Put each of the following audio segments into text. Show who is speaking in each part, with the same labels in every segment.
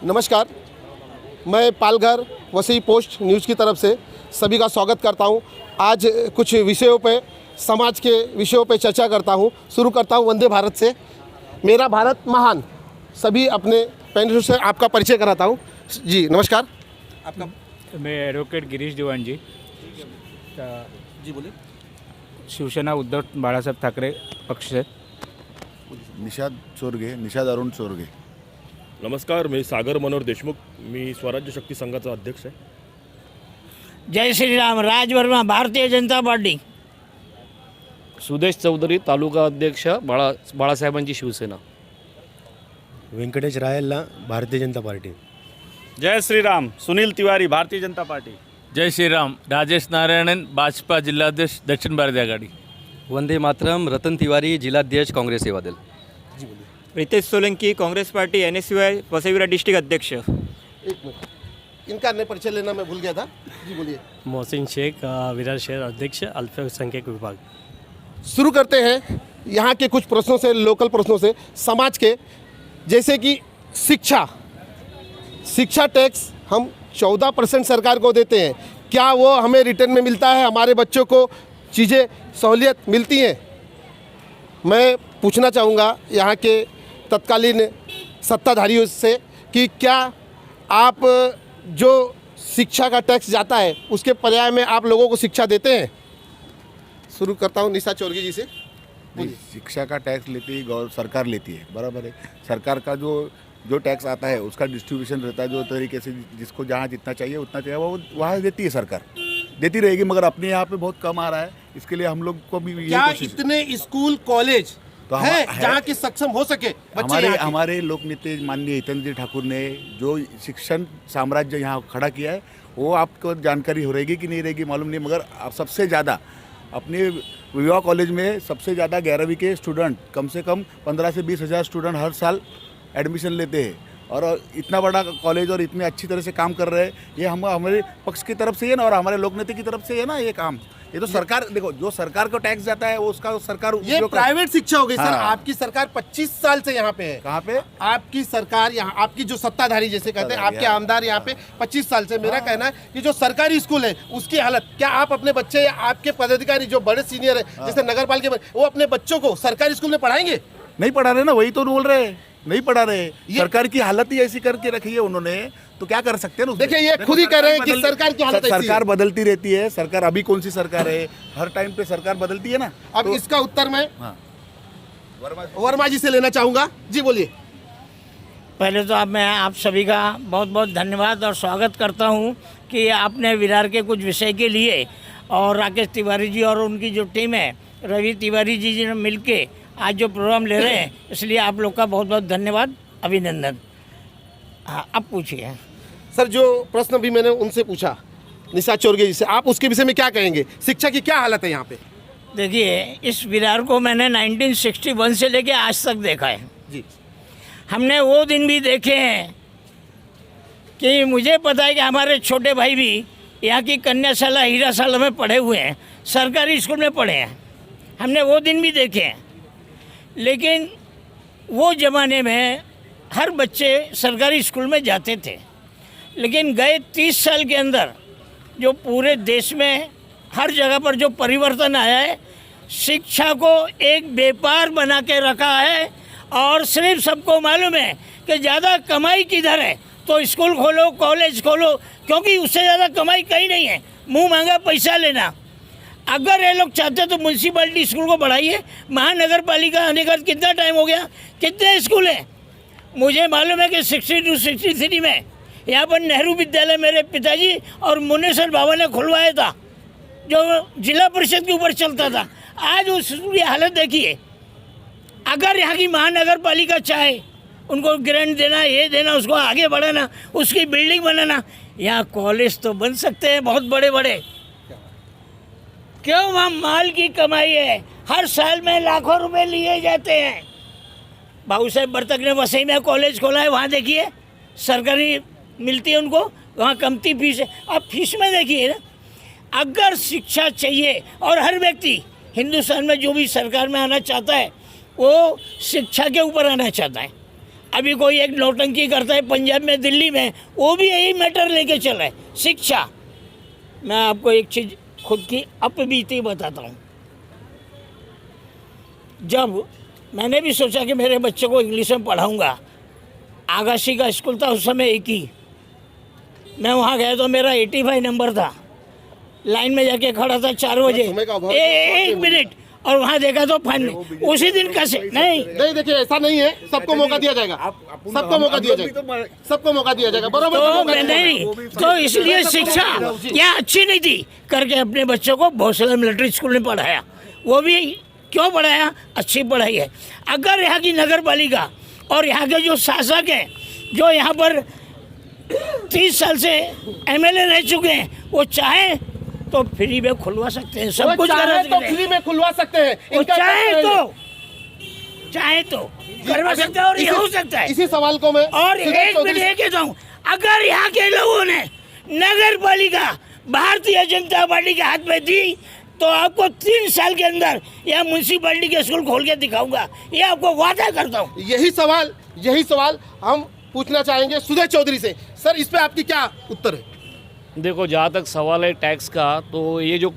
Speaker 1: नमस्कार, मैं Palghar Vasai post news की तरफ से सभी का स्वागत करता हूं। आज कुछ विषयों पे, समाज के विषयों पे चर्चा करता हूं। शुरू करता हूं वंदे भारत से। मेरा भारत महान। सभी अपने पैनलिस्ट से आपका परिचय कराता हूं। जी नमस्कार, आपका?
Speaker 2: मैं एडवोकेट गिरीश दिवान जी
Speaker 1: बोलिए।
Speaker 2: शिवसेना उद्धव बाळासाहेब ठाकरे पक्ष से।
Speaker 3: निषाद अरुण चोरगे।
Speaker 4: नमस्कार, मी सागर मनोहर देशमुख, मी स्वराज्य शक्ती संघाचा अध्यक्ष आहे।
Speaker 5: जय श्री राम, राज वर्मा, भारतीय जनता पार्टी।
Speaker 6: सुदेश चौधरी, तालुका अध्यक्ष, बाळासाहेबांची शिवसेना।
Speaker 7: वेंकटेश रायल्ला, भारतीय जनता पार्टी।
Speaker 8: जय श्री राम, सुनील तिवारी, भारतीय जनता पार्टी।
Speaker 9: जय श्री राम, राजेश नारायणन, भाजपा जिलाध्यक्ष, दक्षिण भारतीय आघाड़ी।
Speaker 10: वंदे मातरम, रतन तिवारी, जिलाध्यक्ष, Congress Seva Dal.
Speaker 11: Ritesh Solanki, Congress party, NSY Vasai district अध्यक्ष।
Speaker 1: एक मिनट, इनका नए परिचय लेना मैं भूल गया था। जी बोलिए।
Speaker 7: मोहसिन शेख, विरार शहर अध्यक्ष, अल्पसंख्यक विभाग।
Speaker 1: शुरू करते हैं यहाँ के कुछ प्रश्नों से, लोकल प्रश्नों से, समाज के। जैसे कि शिक्षा टैक्स हम 14% सरकार को देते हैं। क्या वो हमें रिटर्न में मिलता है? हमारे बच्चों को चीज़ें, सहूलियत मिलती हैं? मैं पूछना चाहूँगा यहाँ के तत्कालीन सत्ताधारियों से कि क्या आप जो शिक्षा का टैक्स जाता है उसके पर्याय में आप लोगों को शिक्षा देते हैं? शुरू करता हूँ निशा चौरगी जी से।
Speaker 3: शिक्षा का टैक्स लेती है सरकार लेती है, बराबर है। सरकार का जो टैक्स आता है उसका डिस्ट्रीब्यूशन रहता है, जो तरीके से जिसको जहाँ जितना चाहिए उतना चाहिए वो वहाँ देती है सरकार, देती रहेगी। मगर अपने यहाँ पे बहुत कम आ रहा है, इसके लिए हम लोग को भी
Speaker 1: क्या इतने स्कूल कॉलेज तो है जहाँ की सक्षम हो सके बच्चे?
Speaker 3: हमारे लोक नेता माननीय हितेंद्र ठाकुर ने जो शिक्षण साम्राज्य यहाँ खड़ा किया है वो आपको जानकारी हो रहेगी कि नहीं रहेगी मालूम नहीं, मगर सबसे ज़्यादा अपने विवाह कॉलेज में सबसे ज़्यादा 11वीं के स्टूडेंट, कम से कम 15 से 20 हज़ार स्टूडेंट हर साल एडमिशन लेते हैं। और इतना बड़ा कॉलेज और इतने अच्छी तरह से काम कर रहे हैं, ये हमारे पक्ष की तरफ से है ना, और हमारे लोकनेता की तरफ से है ना ये काम। ये तो सरकार, देखो जो सरकार को टैक्स जाता है वो उसका सरकार,
Speaker 1: ये प्राइवेट शिक्षा हो गई। सर आपकी सरकार 25 साल से यहाँ पे है।
Speaker 3: कहाँ पे? आपकी
Speaker 1: सरकार यहाँ, आपकी जो सत्ताधारी जैसे कहते हैं, आपके आमदार यहाँ पे 25 साल से। मेरा कहना है कि जो सरकारी स्कूल है उसकी हालत, क्या आप अपने बच्चे या आपके पदाधिकारी जो बड़े सीनियर है जैसे नगर पालिका में, वो अपने बच्चों को सरकारी स्कूल में पढ़ाएंगे?
Speaker 3: नहीं पढ़ा रहे ना, वही तो बोल रहे हैं, नहीं पढ़ा रहे। सरकार की हालत ही ऐसी करके रखी है उन्होंने, तो क्या कर सकते हैं?
Speaker 1: देखिए ये खुद ही कह रहे हैं कि सरकार की हालत ऐसी है।
Speaker 3: सरकार बदलती रहती है। सरकार अभी कौन सी सरकार है? हर टाइम पे सरकार बदलती है ना।
Speaker 1: अब तो इसका उत्तर मैं वर्मा जी से लेना चाहूँगा। जी बोलिए।
Speaker 5: पहले तो मैं आप सभी का बहुत बहुत धन्यवाद और स्वागत करता हूं कि आपने विरार के कुछ विषय के लिए और राकेश तिवारी जी और उनकी जो टीम है, रवि तिवारी जी ने मिलके आज जो प्रोग्राम ले रहे हैं, इसलिए आप लोग का बहुत बहुत धन्यवाद, अभिनंदन। हाँ, अब पूछिए
Speaker 1: सर। जो प्रश्न भी मैंने उनसे पूछा निशा चौरगे जी से, आप उसके विषय में क्या कहेंगे? शिक्षा की क्या हालत है यहाँ पे?
Speaker 5: देखिए, इस विरार को मैंने 1961 से लेके आज तक देखा है
Speaker 1: जी।
Speaker 5: हमने वो दिन भी देखे हैं कि मुझे पता है कि हमारे छोटे भाई भी यहाँ की कन्याशाला, हीराशाला में पढ़े हुए हैं, सरकारी स्कूल में पढ़े हैं। हमने वो दिन भी देखे हैं। लेकिन वो ज़माने में हर बच्चे सरकारी स्कूल में जाते थे। लेकिन गए 30 साल के अंदर जो पूरे देश में हर जगह पर जो परिवर्तन आया है, शिक्षा को एक व्यापार बना के रखा है। और सिर्फ सबको मालूम है कि ज़्यादा कमाई किधर है, तो स्कूल खोलो, कॉलेज खोलो, क्योंकि उससे ज़्यादा कमाई कहीं नहीं है। मुँह मांगा पैसा लेना। अगर ये लोग चाहते तो म्यूनसिपैलिटी स्कूल को बढ़ाइए। महानगर पालिका आने का कितना टाइम हो गया? कितने स्कूल हैं? मुझे मालूम है कि 62 63 में यहाँ पर नेहरू विद्यालय मेरे पिताजी और मुनेसर बाबा ने खुलवाया था, जो जिला परिषद के ऊपर चलता था। आज उस स्कूल की हालत देखिए। अगर यहाँ की महानगर पालिका चाहे उनको ग्रांट देना, ये देना, उसको आगे बढ़ाना, उसकी बिल्डिंग बनाना, यहाँ कॉलेज तो बन सकते हैं बहुत बड़े बड़े। क्यों? वहाँ माल की कमाई है। हर साल में लाखों रुपए लिए जाते हैं। बाबू साहेब बर्तक ने वसई में कॉलेज खोला है, वहाँ देखिए सरकारी मिलती है उनको, वहाँ कमती फीस है। अब फीस में देखिए ना, अगर शिक्षा चाहिए और हर व्यक्ति हिंदुस्तान में जो भी सरकार में आना चाहता है वो शिक्षा के ऊपर आना चाहता है। अभी कोई एक नौटंकी करता है पंजाब में, दिल्ली में, वो भी यही मैटर लेके चला है, शिक्षा। मैं आपको एक चीज़ खुद की अपबीती बताता हूँ। जब मैंने भी सोचा कि मेरे बच्चे को इंग्लिश में पढ़ाऊँगा, आगाशी का स्कूल था उस समय एक ही, मैं वहाँ गया तो मेरा 85 नंबर था, लाइन में जाके खड़ा था 4 बजे, एक मिनट, और वहाँ देखा तो फाइन उसी दिन कैसे नहीं।
Speaker 1: देखिए ऐसा नहीं है, सबको मौका दिया जाएगा, सबको मौका दिया जाएगा, सबको मौका दिया जाएगा, बराबर।
Speaker 5: तो मैं नहीं, तो इसलिए शिक्षा क्या अच्छी नहीं थी करके अपने बच्चों को भोसला मिलिट्री स्कूल में पढ़ाया। वो भी क्यों पढ़ाया? अच्छी पढ़ाई है। अगर यहाँ की नगर पालिका और यहाँ के जो शासक हैं, जो यहाँ पर 30 साल से MLA रह चुके हैं, वो चाहे तो फ्री में खुलवा सकते हैं, सब कुछ करा सकते हैं,
Speaker 1: फ्री में खुलवा सकते हैं,
Speaker 5: वो चाहे तो करवा सकते हैं, और ये हो सकता है।
Speaker 1: इसी सवाल को मैं
Speaker 5: और एक मिनट ये कहता हूँ, अगर यहाँ के लोगों ने नगर पालिका भारतीय जनता पार्टी के हाथ में दी तो आपको 3 साल के अंदर यहाँ म्यूनसिपैलिटी के स्कूल खोल के दिखाऊंगा, ये आपको वादा करता हूँ।
Speaker 1: यही सवाल हम पूछना चाहेंगे सुधीर चौधरी से। सर, इस पे आपकी क्या उत्तर है?
Speaker 6: देखो, जहाँ तक सवाल है टैक्स का, तो ये जो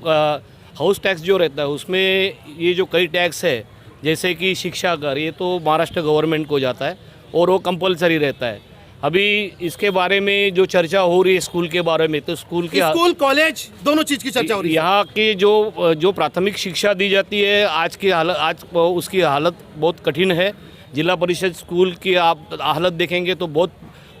Speaker 6: हाउस टैक्स जो रहता है उसमें ये जो कई टैक्स है, जैसे कि शिक्षा कर, ये तो महाराष्ट्र गवर्नमेंट को जाता है और वो कंपलसरी रहता है। अभी इसके बारे में जो चर्चा हो रही है स्कूल के बारे में, तो स्कूल
Speaker 1: कॉलेज दोनों चीज़ की चर्चा हो रही है।
Speaker 6: यहाँ की जो प्राथमिक शिक्षा दी जाती है आज उसकी हालत बहुत कठिन है। जिला परिषद स्कूल की आप हालत देखेंगे तो बहुत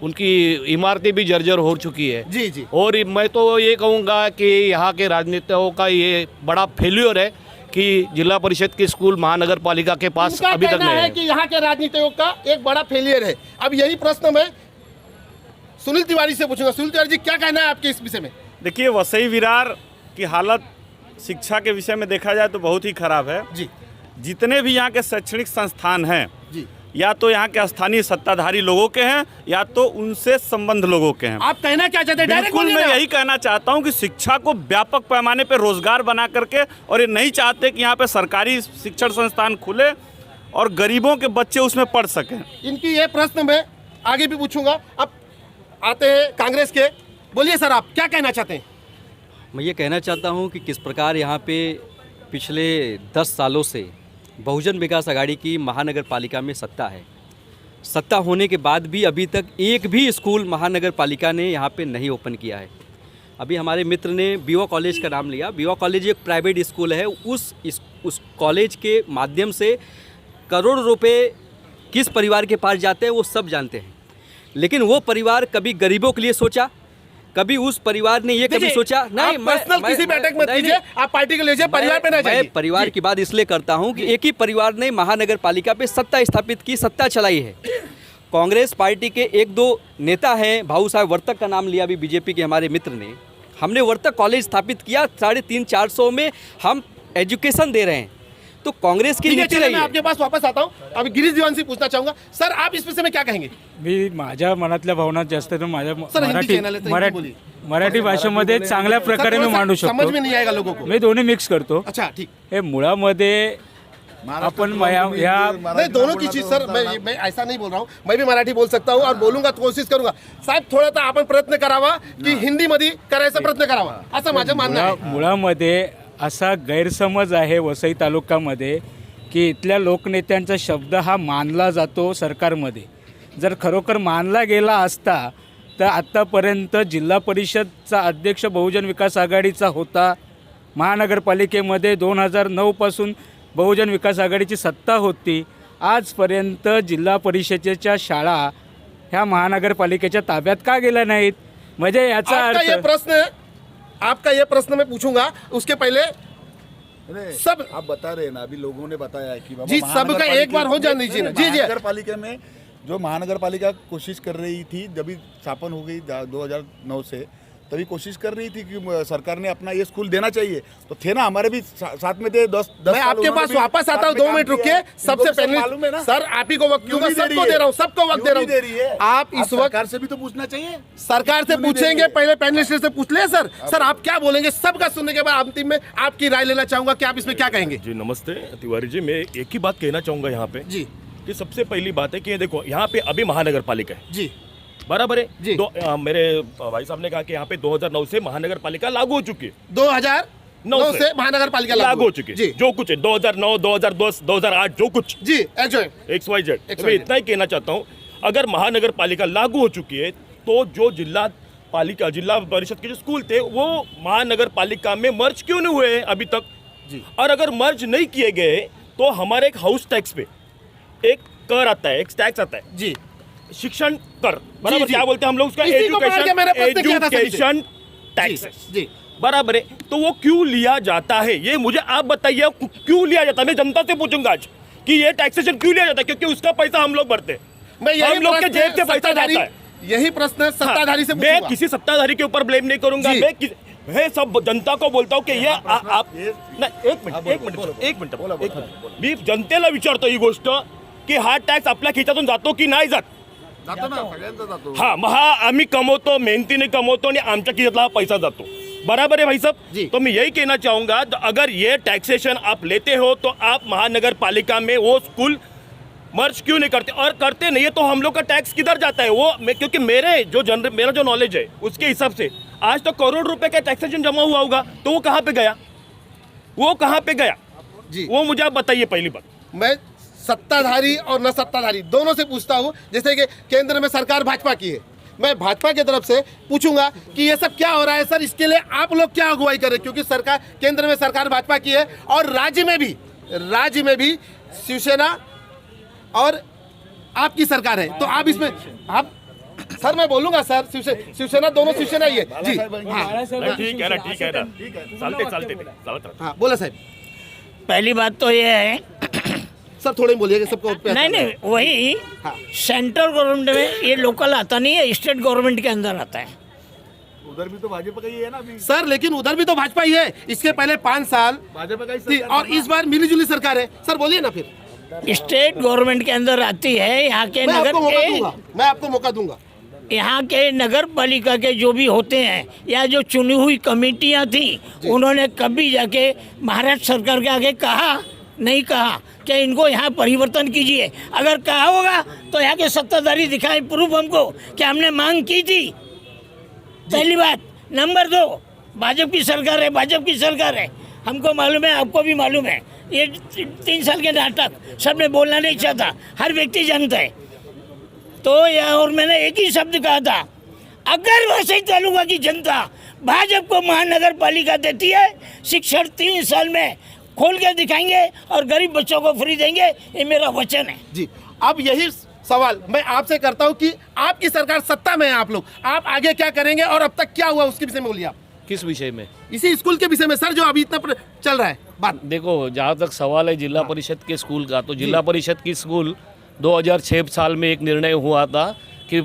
Speaker 6: उनकी इमारतें भी जर्जर हो चुकी है।
Speaker 1: जी जी।
Speaker 6: और मैं तो ये कहूँगा कि यहाँ के राजनेताओं का ये बड़ा फेल्योर है कि जिला परिषद के स्कूल महानगर पालिका के पास अभी तक नहीं है
Speaker 1: कि यहाँ के राजनीतियों का एक बड़ा फेलियर है। अब यही प्रश्न मैं सुनील तिवारी से पूछूंगा। सुनील तिवारी जी, क्या कहना है आपके इस विषय में?
Speaker 8: देखिए, वसई विरार की हालत शिक्षा के विषय में देखा जाए तो बहुत ही खराब है
Speaker 1: जी।
Speaker 8: जितने भी यहाँ के शैक्षणिक संस्थान हैं
Speaker 1: जी,
Speaker 8: या तो यहाँ के स्थानीय सत्ताधारी लोगों के हैं या तो उनसे संबंध लोगों के हैं।
Speaker 1: आप कहना क्या चाहते हैं?
Speaker 8: बिल्कुल, मैं यही कहना चाहता हूँ कि शिक्षा को व्यापक पैमाने पर रोजगार बना करके, और ये नहीं चाहते कि यहाँ पे सरकारी शिक्षण संस्थान खुले और गरीबों के बच्चे उसमें पढ़ सकें।
Speaker 1: इनकी ये प्रश्न मैं आगे भी पूछूंगा। अब आते हैं कांग्रेस के। बोलिए सर, आप क्या कहना चाहते हैं?
Speaker 10: मैं ये कहना चाहता हूँ कि किस प्रकार यहाँ पे पिछले 10 सालों से बहुजन विकास आघाड़ी की महानगर पालिका में सत्ता है। सत्ता होने के बाद भी अभी तक एक भी स्कूल महानगर पालिका ने यहाँ पे नहीं ओपन किया है। अभी हमारे मित्र ने बीवा कॉलेज का नाम लिया। बीवा कॉलेज एक प्राइवेट स्कूल है। उस कॉलेज के माध्यम से करोड़ों रुपए किस परिवार के पास जाते हैं वो सब जानते हैं, लेकिन वो परिवार कभी गरीबों के लिए सोचा, कभी उस परिवार ने ये कभी सोचा नहीं।
Speaker 1: पर्सनल किसी बैठक मत कीजिए, आप पार्टी के लीजिए, परिवार पे ना जाइए।
Speaker 10: मैं परिवार की बात इसलिए करता हूं कि एक ही परिवार ने महानगर पालिका पे सत्ता स्थापित की, सत्ता चलाई है। कांग्रेस पार्टी के 1-2 नेता हैं, भाऊ साहब वर्तक का नाम लिया अभी बीजेपी के हमारे मित्र ने। हमने वर्तक कॉलेज स्थापित किया, 350-400 में हम एजुकेशन दे रहे हैं। तो कांग्रेस की नीति रही है।
Speaker 1: मैं आपके पास वापस आता हूँ। अभी गिरीश दिवान से पूछना चाहूंगा। सर, आप इस विषय में क्या कहेंगे?
Speaker 2: मी माझ्या मनातल्या भावना जास्त तर माझ्या
Speaker 1: सर, हिंदी चॅनल आहे, तर हिंदी बोलिए।
Speaker 2: मराठी भाषेमध्ये चांगल्या प्रकारे मी मांडू शकतो।
Speaker 1: समझ में नहीं आएगा लोगों को।
Speaker 2: मी दोन्ही मिक्स करतो।
Speaker 1: अच्छा, ठीक।
Speaker 2: हे मुळामध्ये अपन
Speaker 1: नहीं, दोनों की चीज सर, मैं ऐसा नहीं बोल रहा हूँ, मैं भी मराठी बोल सकता हूँ और बोलूंगा, कोशिश करूंगा। साहेब, थोड़ा तर आपण प्रयत्न करावा की हिंदीमध्ये करायचा प्रयत्न करावा, असं माझं म्हणणं आहे।
Speaker 2: मुळामध्ये असा गैरसमज आहे वसई तालुक्यामध्ये की इथल्या लोकनेत्यांचा शब्द हा मानला जातो सरकारमध्ये। जर खरोखर मानला गेला असता तर आत्तापर्यंत जिल्हा परिषदचा अध्यक्ष बहुजन विकास आघाडीचा होता। महानगरपालिकेमध्ये 2009 पासून बहुजन विकास आघाडीची सत्ता होती। आजपर्यंत जिल्हा परिषदेच्या शाळा ह्या महानगरपालिकेच्या ताब्यात का गेल्या नाहीत? म्हणजे याचा अर्थ
Speaker 3: आपका ये प्रश्न मैं पूछूंगा, उसके पहले सब आप बता रहे हैं ना, अभी लोगों ने बताया है कि
Speaker 1: जी, सबका एक बार हो जाने दीजिए ना। जी जी।
Speaker 3: महानगर पालिका में जो महानगर पालिका कोशिश कर रही थी, जब भी स्थापन हो गई 2009 से, तभी कोशिश कर रही थी कि सरकार ने अपना ये स्कूल देना चाहिए, तो थे ना हमारे भी साथ में थे। 10
Speaker 1: मैं आपके पास वापस आता हूँ, 2 मिनट रुकिए। सबसे पहले सर, आप ही को वक्त दूंगा, सबको दे रहा हूँ, सबको वक्त दे रहा हूँ। आप इस वक्त
Speaker 3: सरकार से भी तो पूछना चाहिए।
Speaker 1: सरकार से पूछेंगे, पहले पैनलिस्ट से पूछ ले। सर, आप क्या बोलेंगे? सबका सुनने के बाद अंतिम में आपकी राय लेना चाहूंगा कि आप इसमें क्या कहेंगे।
Speaker 4: जी नमस्ते तिवारी जी, मैं एक ही बात कहना चाहूँगा यहाँ पे
Speaker 1: जी
Speaker 4: कि सबसे पहली बात है कि ये देखो यहाँ पे अभी महानगर पालिका है
Speaker 1: जी
Speaker 4: बराबर है
Speaker 1: जी।
Speaker 4: मेरे भाई साहब ने कहा कि यहाँ पे 2009 से महानगर पालिका लागू हो चुकी है
Speaker 1: 2009 से महानगर पालिका
Speaker 4: लागू हो चुकी है
Speaker 1: जी
Speaker 4: जो कुछ है 2009 2010 2008 जो कुछ
Speaker 1: जी एंजॉय
Speaker 4: XYZ मैं इतना ही कहना चाहता हूँ अगर महानगर पालिका लागू हो चुकी है तो जो जिला परिषद के जो स्कूल थे वो महानगर पालिका में मर्ज क्यों नहीं हुए हैं अभी तक
Speaker 1: जी।
Speaker 4: और अगर मर्ज नहीं किए गए तो हमारे एक हाउस टैक्स पे एक कर आता है एक टैक्स आता है
Speaker 1: जी
Speaker 4: शिक्षण कर बराबर
Speaker 1: जी।
Speaker 4: क्या बोलते हैं हम लोग उसका
Speaker 1: इसी को पकड़ के मैंने प्रश्न किया था सभी से।
Speaker 4: एजुकेशन टैक्स
Speaker 1: जी
Speaker 4: बराबर है तो वो क्यों लिया जाता है ये मुझे आप बताइए क्यों लिया जाता है मैं जनता से पूछूंगा आज कि ये टैक्सेशन क्यों लिया जाता है क्योंकि उसका पैसा हम लोग भरते हैं
Speaker 1: मैं यही
Speaker 4: हम लोग के जेब से पैसा जाता है
Speaker 1: यही प्रश्न सत्ताधारी से
Speaker 4: मैं
Speaker 1: पूछूंगा।
Speaker 4: किसी सत्ताधारी के ऊपर ब्लेम नहीं करूंगा मैं सब जनता को बोलता हूँ की ये आप एक मिनिट मी जनतेला विचारतो ही गोष्ट की हा टॅक्स आपल्या खिशातून जातो की नाही जात हाँ मग हा आम्ही कमवतो मेहनतीने कमवतो आणि आमच्या खिशातला पैसा जातो बराबर है भाई साहब तो मैं यही कहना चाहूंगा तो अगर ये टैक्सेशन आप लेते हो तो आप महानगर पालिका में वो स्कूल मर्ज क्यों नहीं करते और करते नहीं है तो हम लोग का टैक्स किधर जाता है वो क्योंकि मेरा जो नॉलेज है उसके हिसाब से आज तो करोड़ रुपए का टैक्सेशन जमा हुआ होगा तो वो कहाँ पे गया
Speaker 1: जी
Speaker 4: वो मुझे आप बताइए पहली बात
Speaker 1: मैं सत्ताधारी और न सत्ताधारी दोनों से पूछता हूँ जैसे कि केंद्र में सरकार भाजपा की है मैं भाजपा की तरफ से पूछूंगा कि ये सब क्या हो रहा है सर इसके लिए आप लोग क्या अगुवाई करें क्योंकि सरकार केंद्र में सरकार भाजपा की है और राज्य में भी शिवसेना और आपकी सरकार है तो आप इसमें आप सर मैं बोलूंगा सर शिवसेना दोनों शिवसेना ही है जी हाँ
Speaker 4: ठीक है ना चालते
Speaker 1: हाँ बोला साहब
Speaker 5: पहली बात तो ये है
Speaker 1: सर थोड़े बोलिएगा सबको
Speaker 5: नहीं वही सेंट्रल गवर्नमेंट में ये लोकल आता नहीं है स्टेट गवर्नमेंट के अंदर आता है
Speaker 3: उधर भी तो भाजपा का ही है ना अभी
Speaker 1: सर लेकिन उधर भी तो भाजपा ही है इसके पहले 5 साल
Speaker 3: भाजपा का ही
Speaker 1: थी और इस बार मिलीजुली सरकार है सर बोलिए ना फिर
Speaker 5: स्टेट गवर्नमेंट के अंदर आती है यहाँ के
Speaker 1: मैं आपको मौका दूंगा
Speaker 5: यहाँ के नगर पालिका के जो भी होते हैं या जो चुनी हुई कमेटियाँ थी उन्होंने कभी जाके महाराष्ट्र सरकार के आगे कहा नहीं कहा कि इनको यहाँ परिवर्तन कीजिए अगर कहा होगा तो यहाँ के सत्ताधारी दिखाए प्रूफ हमको कि हमने मांग की थी पहली बात नंबर 2 भाजपा की सरकार है हमको मालूम है आपको भी मालूम है ये 3 साल के नाटक सबने बोलना नहीं चाहता हर व्यक्ति जानता है तो यह और मैंने एक ही शब्द कहा था अगर वैसे तालुका की जनता भाजपा को महानगर पालिका देती है शिक्षण 3 साल में खोल के दिखाएंगे और गरीब बच्चों को फ्री देंगे ये मेरा वचन है
Speaker 1: जी अब यही सवाल मैं आपसे करता हूं कि आपकी सरकार सत्ता में है आप आगे क्या करेंगे और अब तक क्या हुआ उसके विषय में बोलिए आप
Speaker 6: किस विषय में
Speaker 1: इसी स्कूल के विषय में सर जो अभी इतना चल रहा है बात
Speaker 6: देखो जहाँ तक सवाल है जिला परिषद के स्कूल का तो जिला परिषद की स्कूल 2006 साल में एक निर्णय हुआ था कि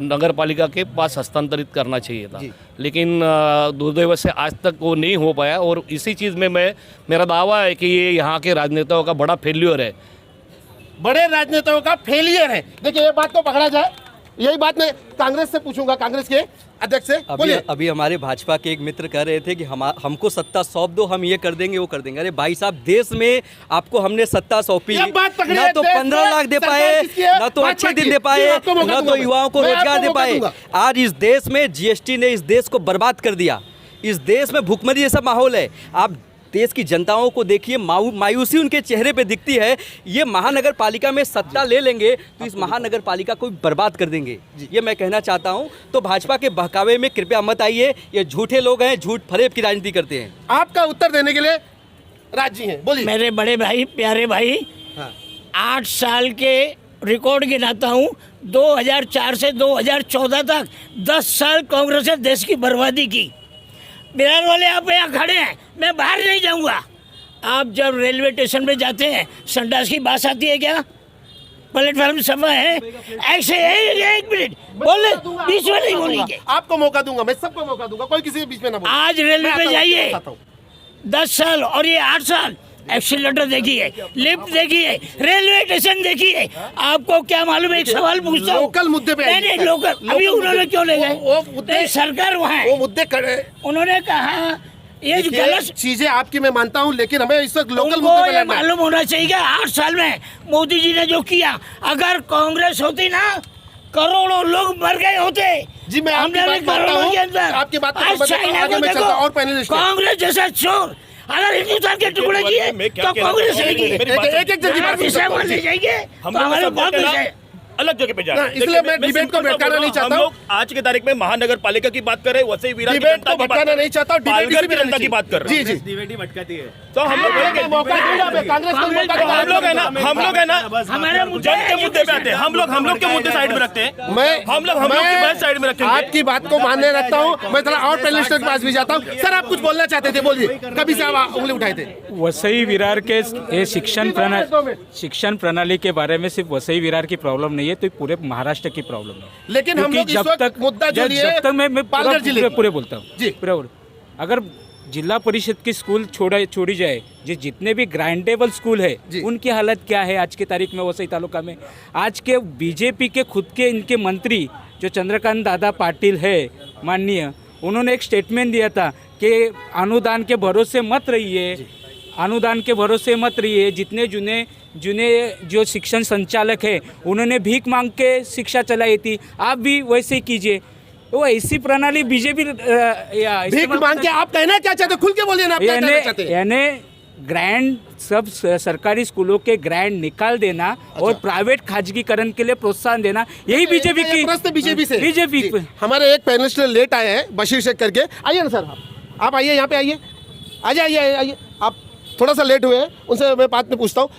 Speaker 6: नगर पालिका के पास हस्तांतरित करना चाहिए था लेकिन दुर्दैव से आज तक वो नहीं हो पाया और इसी चीज़ में मेरा दावा है कि ये यहाँ के राजनेताओं का बड़ा फेल्यूर है
Speaker 1: बड़े राजनेताओं का फेलियर है देखिए ये बात को पकड़ा जाए यही बात मैं कांग्रेस से पूछूंगा कांग्रेस के अध्यक्ष से
Speaker 10: अभी हमारे भाजपा के एक मित्र कह रहे थे कि हमको सत्ता सौंप दो हम ये कर देंगे वो कर देंगे अरे भाई साहब देश में आपको हमने सत्ता सौंपी ना तो 15 लाख दे पाए ना तो अच्छे दिन दे पाए ना तो युवाओं को रोजगार दे पाए आज इस देश में जीएसटी ने इस देश को बर्बाद कर दिया इस देश में भुखमरी जैसा माहौल है आप देश की जनताओं को देखिए मायूसी उनके चेहरे पे दिखती है ये महानगर पालिका में सत्ता ले लेंगे तो इस महानगर पालिका को बर्बाद कर देंगे ये मैं कहना चाहता हूं तो भाजपा के बहकावे में कृपया मत आइए ये झूठे लोग हैं झूठ फरेब की राजनीति करते हैं
Speaker 1: आपका उत्तर देने के लिए राजी हैं बोलिए
Speaker 5: मेरे बड़े भाई प्यारे भाई 8 साल के रिकॉर्ड गिनाता हूँ 2004 से 2014 तक 10 साल कांग्रेस ने देश की बर्बादी की बिहार वाले आप यहाँ खड़े हैं मैं बाहर नहीं जाऊँगा आप जब रेलवे स्टेशन पे जाते हैं संडास की बात आती है क्या प्लेटफॉर्म समय है ऐसे एक मिनट बोले बीच में नहीं बोलेंगे
Speaker 1: आपको मौका दूंगा मैं सबको मौका दूंगा कोई किसी के बीच में ना बोले
Speaker 5: आज रेलवे पे जाइए 10 साल और ये 8 साल एक्सीलेटर देखिए लिफ्ट देखिए रेलवे स्टेशन देखिए आपको क्या मालूम है एक सवाल पूछता हूँ
Speaker 1: लोकल मुद्दे पे
Speaker 5: नहीं लोकल अभी उन्होंने क्यों ले गए सरकार वहाँ
Speaker 1: वो मुद्दे खड़े
Speaker 5: उन्होंने कहा ये जो गलत
Speaker 1: चीजें आपकी मैं मानता हूँ, लेकिन हमें इस वक्त लोकल
Speaker 5: उनको
Speaker 1: मुद्दे पे
Speaker 5: ये
Speaker 1: लड़ना है।
Speaker 5: मालूम होना चाहिए कि 8 साल में मोदी जी ने जो किया, अगर कांग्रेस होती ना करोड़ों लोग मर गए होते।
Speaker 1: जी, मैं आपकी
Speaker 5: हमने
Speaker 1: बात
Speaker 5: भी
Speaker 1: मानता
Speaker 5: करोड़ों
Speaker 1: हूँ।
Speaker 5: के अंदर
Speaker 1: आपकी बात को
Speaker 5: आज
Speaker 1: समझता हूँ।
Speaker 5: चाइना
Speaker 1: आगे
Speaker 5: को
Speaker 1: मैं
Speaker 5: देखो,
Speaker 1: चलता हूँ और पैनलिस्ट हैं।
Speaker 5: कांग्रेस जैसा चोर अगर हिंदुस्तान के टुकड़े किए
Speaker 4: मैं क्या
Speaker 5: तो
Speaker 4: कह रहा हूँ?
Speaker 5: कांग्रेस
Speaker 4: मेरी
Speaker 5: रहेगी।
Speaker 4: बात
Speaker 1: एक जन की बात सुन सकता हूँ।
Speaker 5: ले जाएंगे
Speaker 4: हम
Speaker 5: तो
Speaker 4: लोग
Speaker 5: हमारे
Speaker 4: सब
Speaker 5: बहुत
Speaker 4: कहना
Speaker 5: है।
Speaker 4: अलग जगह पे जा रहे हैं।
Speaker 1: इसलिए
Speaker 4: देखिए,
Speaker 1: मैं डिबेट को
Speaker 4: सिंपल सा
Speaker 1: भटकाना
Speaker 4: बोल
Speaker 1: नहीं
Speaker 4: रहा हूँ,
Speaker 1: चाहता
Speaker 4: हम लोग आज की तारीख में महानगर पालिका की बात कर रहे हैं, वसई विरार की
Speaker 1: डिबेट
Speaker 4: जनता
Speaker 1: को
Speaker 4: की बात
Speaker 1: भटकाना
Speaker 4: कर रहे
Speaker 1: नहीं चाहता,
Speaker 4: हैं,
Speaker 1: डिबेट
Speaker 4: पालघर
Speaker 1: इसी
Speaker 4: की
Speaker 1: पे
Speaker 4: जनता की बात कर रहे हैं।
Speaker 1: जी तो हम लोग मौका देंगे हमें, कांग्रेस को मौका देंगे।
Speaker 4: हम लोग है ना
Speaker 5: हमारे मुद्दे
Speaker 4: जन के मुद्दे पे आते हैं। हम लोग के मुद्दे साइड में रखते हैं। हम लोग की बात साइड में रखेंगे।
Speaker 1: आपकी बात को मानने रखता हूँ। मैं थोड़ा और पैनलिस्टों के पास भी जाता हूँ। सर, आप कुछ बोलना चाहते थे, बोलिए। कभी से आप उंगली उठाए थे।
Speaker 2: वसई विरार के ये शिक्षण प्रणाली के बारे में सिर्फ वसई विरार की प्रॉब्लम नहीं है, तो पूरे महाराष्ट्र की प्रॉब्लम है।
Speaker 1: लेकिन हम लोग इस वक्त मुद्दा जो लिए
Speaker 2: जब तक मैं
Speaker 1: पालघर जिले की।
Speaker 2: पूरे बोलता हूँ
Speaker 1: जी।
Speaker 2: पूरा अगर जिला परिषद की स्कूल छोड़ी जाए, जितने भी ग्रांडेबल स्कूल है उनकी हालत क्या है आज की तारीख में वसई तालुका में। आज के बीजेपी के खुद के इनके मंत्री जो चंद्रकांत दादा पाटिल है माननीय, उन्होंने एक स्टेटमेंट दिया था कि अनुदान के भरोसे मत रहिए, अनुदान के भरोसे मत रहिए। जितने जुने जो शिक्षण संचालक है उन्होंने भीख मांग के शिक्षा चलाई थी, आप भी वैसे ही कीजिए। वो ऐसी प्रणाली बीजेपी
Speaker 1: भीख मांग के आप कहना क्या चाहते, खुल के बोलिए ना, आप क्या कहना चाहते हैं?
Speaker 2: यानी ग्रैंड सब सरकारी स्कूलों के ग्रैंड निकाल देना और प्राइवेट खाजगीकरण के लिए प्रोत्साहन देना, यही बीजेपी की
Speaker 1: प्रश्न बीजेपी से।
Speaker 2: बीजेपी
Speaker 1: जी। हमारे एक पैनलिस्ट लेट आए हैं, बशीर शेख करके। आइए ना सर, आप आइए, यहाँ पे आइए, आइए। आप थोड़ा सा लेट हुए हैं, उनसे मैं बात में पूछता हूँ,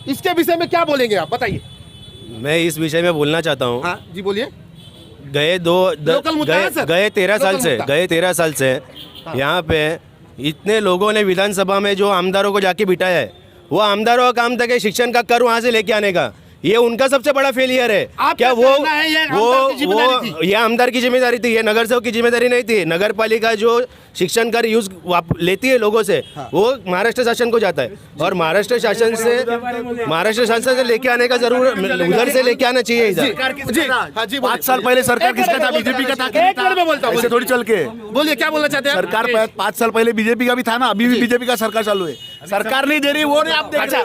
Speaker 1: इसके विषय में क्या बोलेंगे आप, बताइए।
Speaker 12: मैं इस विषय में बोलना चाहता हूँ।
Speaker 1: हाँ जी, बोलिए।
Speaker 12: गए 13 साल से यहाँ पे इतने लोगों ने विधानसभा में जो आमदारों को जाके बिठाया है, वो आमदारों का काम था कि शिक्षण का कर वहाँ से लेके आने का। ये उनका सबसे बड़ा फेलियर है। क्या ये आमदार की जिम्मेदारी थी? ये नगर सेवक की जिम्मेदारी नहीं थी। नगर पालिका जो शिक्षण कर यूज लेती है लोगों से, वो महाराष्ट्र शासन को जाता है, और महाराष्ट्र शासन से लेके आने का जरूर उधर से लेके आना चाहिए इधर।
Speaker 3: 5 साल पहले सरकार किसका था? बीजेपी का था कि नहीं था? ऐसे थोड़ी चल के
Speaker 1: बोलिए, क्या बोलना चाहते हैं?
Speaker 3: सरकार 5 साल पहले बीजेपी का भी था ना, अभी भी बीजेपी का सरकार चालू है। सरकार नहीं दे रही, वो नहीं आप देख रहे।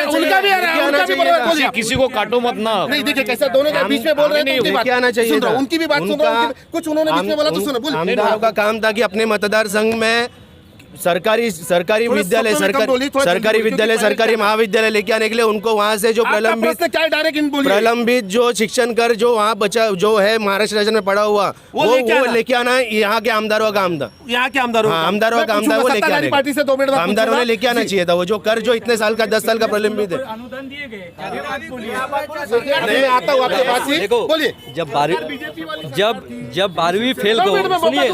Speaker 1: उनका भी आ रहा है, उनका भी बोल रहे हैं।
Speaker 6: किसी को काटो मत ना।
Speaker 1: नहीं, देखिए कैसे दोनों के बीच में बोल रहे हैं, तो
Speaker 12: आना चाहिए
Speaker 1: सुन रहा हूं, उनकी भी बात सुन रहा हूं, कुछ उन्होंने बीच में बोला तो सुनो, बोलिए।
Speaker 12: आमदारों का काम था कि अपने मतदार संघ में सरकारी विद्यालय, सरकारी महाविद्यालय लेके आने के लिए उनको वहाँ से जो प्रलंबित जो शिक्षण कर जो वहाँ बचा जो है महाराष्ट्र शासन में पड़ा हुआ, वो लेके आना यहाँ के आमदारों का काम था।
Speaker 1: यहाँ के आमदारों
Speaker 12: आमदारों का काम था, वो लेके आने
Speaker 1: पार्टी से 2 मिनट
Speaker 12: आमदारों ने लेके आना चाहिए था। वो जो कर जो इतने साल का 10 साल का प्रलंबित है।
Speaker 2: अनुदान दिए गए।
Speaker 1: मैं आता हूँ आपके पास ही, बोलिए।
Speaker 10: जब 12वीं फेल को सुनिए,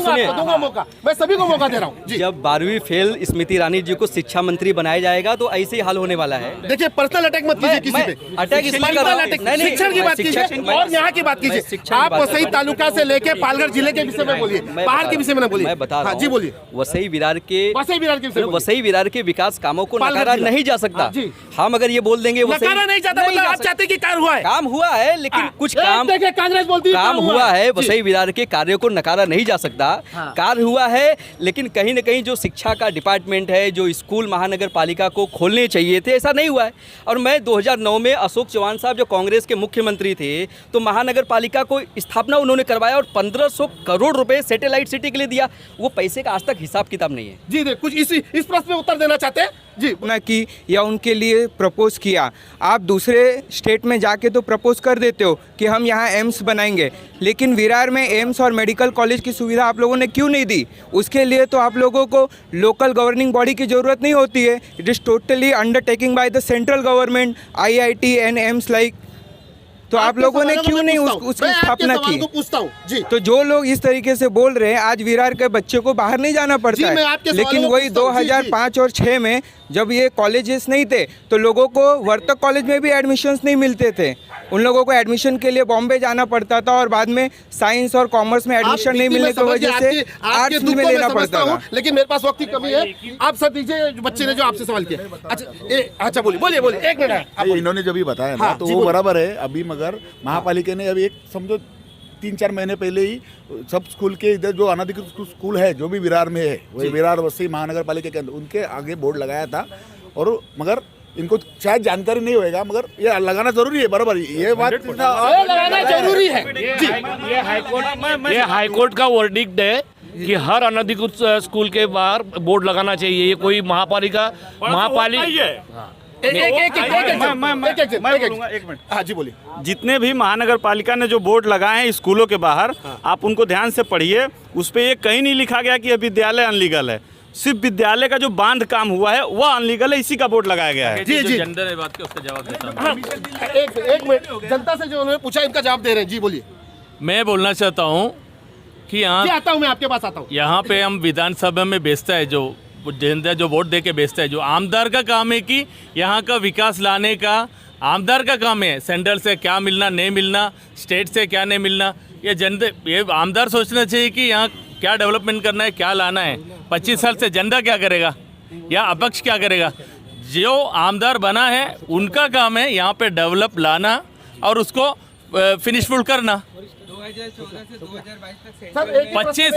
Speaker 1: मैं सभी को मौका दे रहा हूँ।
Speaker 10: जब 12वीं फेल स्मृति ईरानी जी को शिक्षा मंत्री बनाया जाएगा तो ऐसे ही हाल होने वाला है।
Speaker 1: देखिए, पर्सनल अटैक मत कीजिए किसी पे।
Speaker 10: अटैक इसलिए कर रहा हूं,
Speaker 1: शिक्षण की बात कीजिए और यहाँ की बात कीजिए। आप वसई तालुका से लेके पालघर जिले के विषय में बोलिए, बाहर के विषय में ना बोलिए।
Speaker 10: मैं बता रहा हूं,
Speaker 1: जी बोलिए।
Speaker 10: वसई विरार के
Speaker 1: वसई
Speaker 10: विरार के विकास कामों को नकारा नहीं जा सकता। हम अगर ये बोल देंगे
Speaker 1: नकारा नहीं जाता, मतलब आप चाहते कि कार्य हुआ है?
Speaker 10: काम हुआ है, लेकिन कुछ
Speaker 1: कांग्रेस बोलती है
Speaker 10: काम हुआ है। वसई विरार के कार्यों को नकारा नहीं जा सकता। कार्य हुआ है, लेकिन कहीं न कहीं जो शिक्षा का डिपार्टमेंट है, जो स्कूल महानगर पालिका को खोलने चाहिए थे, ऐसा नहीं हुआ है। और मैं 2009 में अशोक चौहान साहब जो कांग्रेस के मुख्यमंत्री थे, तो महानगर पालिका को स्थापना उन्होंने करवाया और 1500 करोड़ रुपए सैटेलाइट सिटी के लिए दिया। वो पैसे का आज तक हिसाब किताब नहीं है।
Speaker 1: जी, कुछ इस प्रश्न में उत्तर देना चाहते हैं जी?
Speaker 13: ना कि या उनके लिए प्रपोज किया। आप दूसरे स्टेट में जाके तो प्रपोज कर देते हो कि हम यहाँ एम्स बनाएंगे, लेकिन विरार में एम्स और मेडिकल कॉलेज की सुविधा आप लोगों ने क्यों नहीं दी? उसके लिए तो आप लोगों को लोकल गवर्निंग बॉडी की ज़रूरत नहीं होती है। It is totally undertaking by the central government, IIT and AIIMS like. तो आप लोगों ने क्यों नहीं उसकी स्थापना की?
Speaker 1: पूछता हूं जी।
Speaker 13: तो जो लोग इस तरीके से बोल रहे हैं, आज विरार के बच्चे को बाहर नहीं जाना पड़ता है, लेकिन वही 2005 और 6 में जब ये कॉलेजेस नहीं थे तो लोगों को वर्तक कॉलेज में भी एडमिशन्स नहीं मिलते थे। उन लोगों को एडमिशन के लिए बॉम्बे जाना पड़ता था और बाद में साइंस और कॉमर्स में एडमिशन नहीं मिलने की वजह से आर्ट्स में लेना पड़ता था।
Speaker 1: लेकिन मेरे पास वक्त की कमी है। आप सब दीजिए, बच्चे ने जो आपसे सवाल किया। अच्छा बोलिए 1 मिनट।
Speaker 3: इन्होंने जो भी बताया ना, तो वो बराबर है अभी, मगर महापालिका ने अभी एक समझो 3-4 महीने पहले ही सब स्कूल के इधर जो अनाधिकृत स्कूल है जो भी विरार में है, वही विरार वसई महानगर पालिका के अंदर, उनके आगे बोर्ड लगाया था। और मगर इनको शायद जानकारी नहीं होएगा, मगर ये लगाना जरूरी है। बराबर, ये बात
Speaker 1: लगाना जरूरी है जी।
Speaker 6: ये हाईकोर्ट का वर्डिक्ट है कि हर अनधिकृत स्कूल के बाहर बोर्ड लगाना चाहिए। ये कोई महापालिका
Speaker 4: एक मिनट।
Speaker 1: हाँ जी बोलिए।
Speaker 8: जितने भी महानगर पालिका ने जो बोर्ड लगाए हैं स्कूलों के बाहर, आप उनको ध्यान से पढ़िए। उस पर ये कहीं नहीं लिखा गया कि ये विद्यालय अनलीगल है। सिर्फ विद्यालय का जो बांध काम हुआ है वह अनलीगल है, इसी का बोर्ड लगाया गया है।
Speaker 1: जी जी,
Speaker 9: जनता ने बात की उसका जवाब देता हूँ।
Speaker 1: एक मिनट, जनता से जो उन्होंने पूछा इनका जवाब दे रहे हैं। जी बोलिए।
Speaker 9: मैं बोलना चाहता हूँ कि यहाँ
Speaker 1: आता हूँ, मैं आपके पास आता हूँ।
Speaker 9: यहाँ पे हम विधानसभा में बेचता है जो जनता जो वोट दे के बेचता है, जो आमदार का काम है कि यहाँ का विकास लाने का आमदार का काम है। सेंट्रल से क्या मिलना नहीं मिलना, स्टेट से क्या नहीं मिलना, ये आमदार सोचना चाहिए कि यहाँ क्या डेवलपमेंट करना है, क्या लाना है। 25 साल से जनता क्या करेगा या अपक्ष क्या करेगा? जो आमदार बना है उनका काम है यहाँ पे डेवलप लाना और उसको फिनिशफुल करना। 25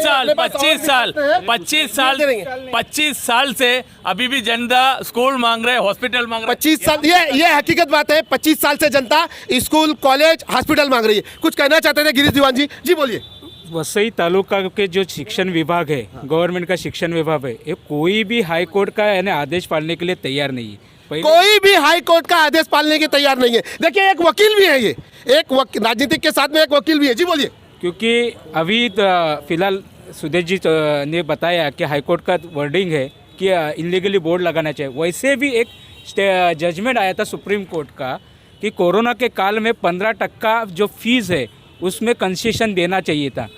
Speaker 9: साल से अभी भी जनता स्कूल मांग रहे, हॉस्पिटल मांग रहे।
Speaker 1: 25 साल, ये हकीकत बात है। 25 साल से जनता स्कूल, कॉलेज, हॉस्पिटल मांग रही है। कुछ कहना चाहते थे गिरीश दीवान जी? जी बोलिए।
Speaker 2: वसई तालुका के जो शिक्षण विभाग है, गवर्नमेंट का शिक्षण विभाग है, ये कोई भी हाई कोर्ट का यानी आदेश पालने के लिए तैयार नहीं है।
Speaker 1: कोई भी हाई कोर्ट का आदेश पालने के तैयार नहीं है। देखिए, एक वकील भी है, ये एक राजनीतिक के साथ में एक वकील भी है। जी बोलिए।
Speaker 2: क्योंकि अभी फिलहाल सुदेश जी ने बताया कि हाईकोर्ट का वर्डिंग है कि इलीगली बोर्ड लगाना चाहिए। वैसे भी एक जजमेंट आया था सुप्रीम कोर्ट का कि कोरोना के काल में 15% जो फीस है उसमें कंसेशन देना चाहिए था।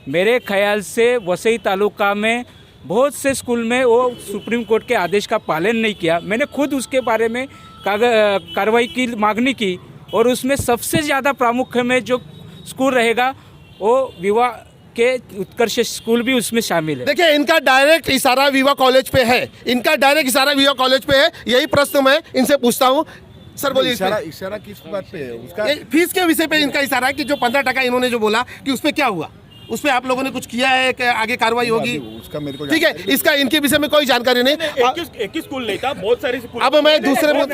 Speaker 2: मेरे ख्याल से वसई तालुका में बहुत से स्कूल में वो सुप्रीम कोर्ट के आदेश का पालन नहीं किया। मैंने खुद उसके बारे में कार्रवाई की मांगनी की और उसमें सबसे ज़्यादा प्रामुख्य में जो स्कूल रहेगा वो विवाह के उत्कर्ष स्कूल भी उसमें शामिल है।
Speaker 1: देखिए, इनका डायरेक्ट इशारा विवा कॉलेज पे है। इनका डायरेक्ट इशारा विवा कॉलेज पे है। यही प्रश्न मैं इनसे पूछता हूँ। सर बोलिए।
Speaker 3: इशारा किस बात पे है? उसका
Speaker 1: फीस के विषय पे इनका इशारा है कि जो 15% इन्होंने जो बोला कि उस पर क्या हुआ, उस पर आप लोगों ने कुछ किया है कि आगे कार्रवाई होगी?
Speaker 3: उसका मेरे को
Speaker 1: ठीक है, इसका इनके विषय में कोई जानकारी नहीं।
Speaker 4: एक ही स्कूल नहीं था, बहुत सारे स्कूल।
Speaker 1: अब मैं दूसरे
Speaker 2: मैं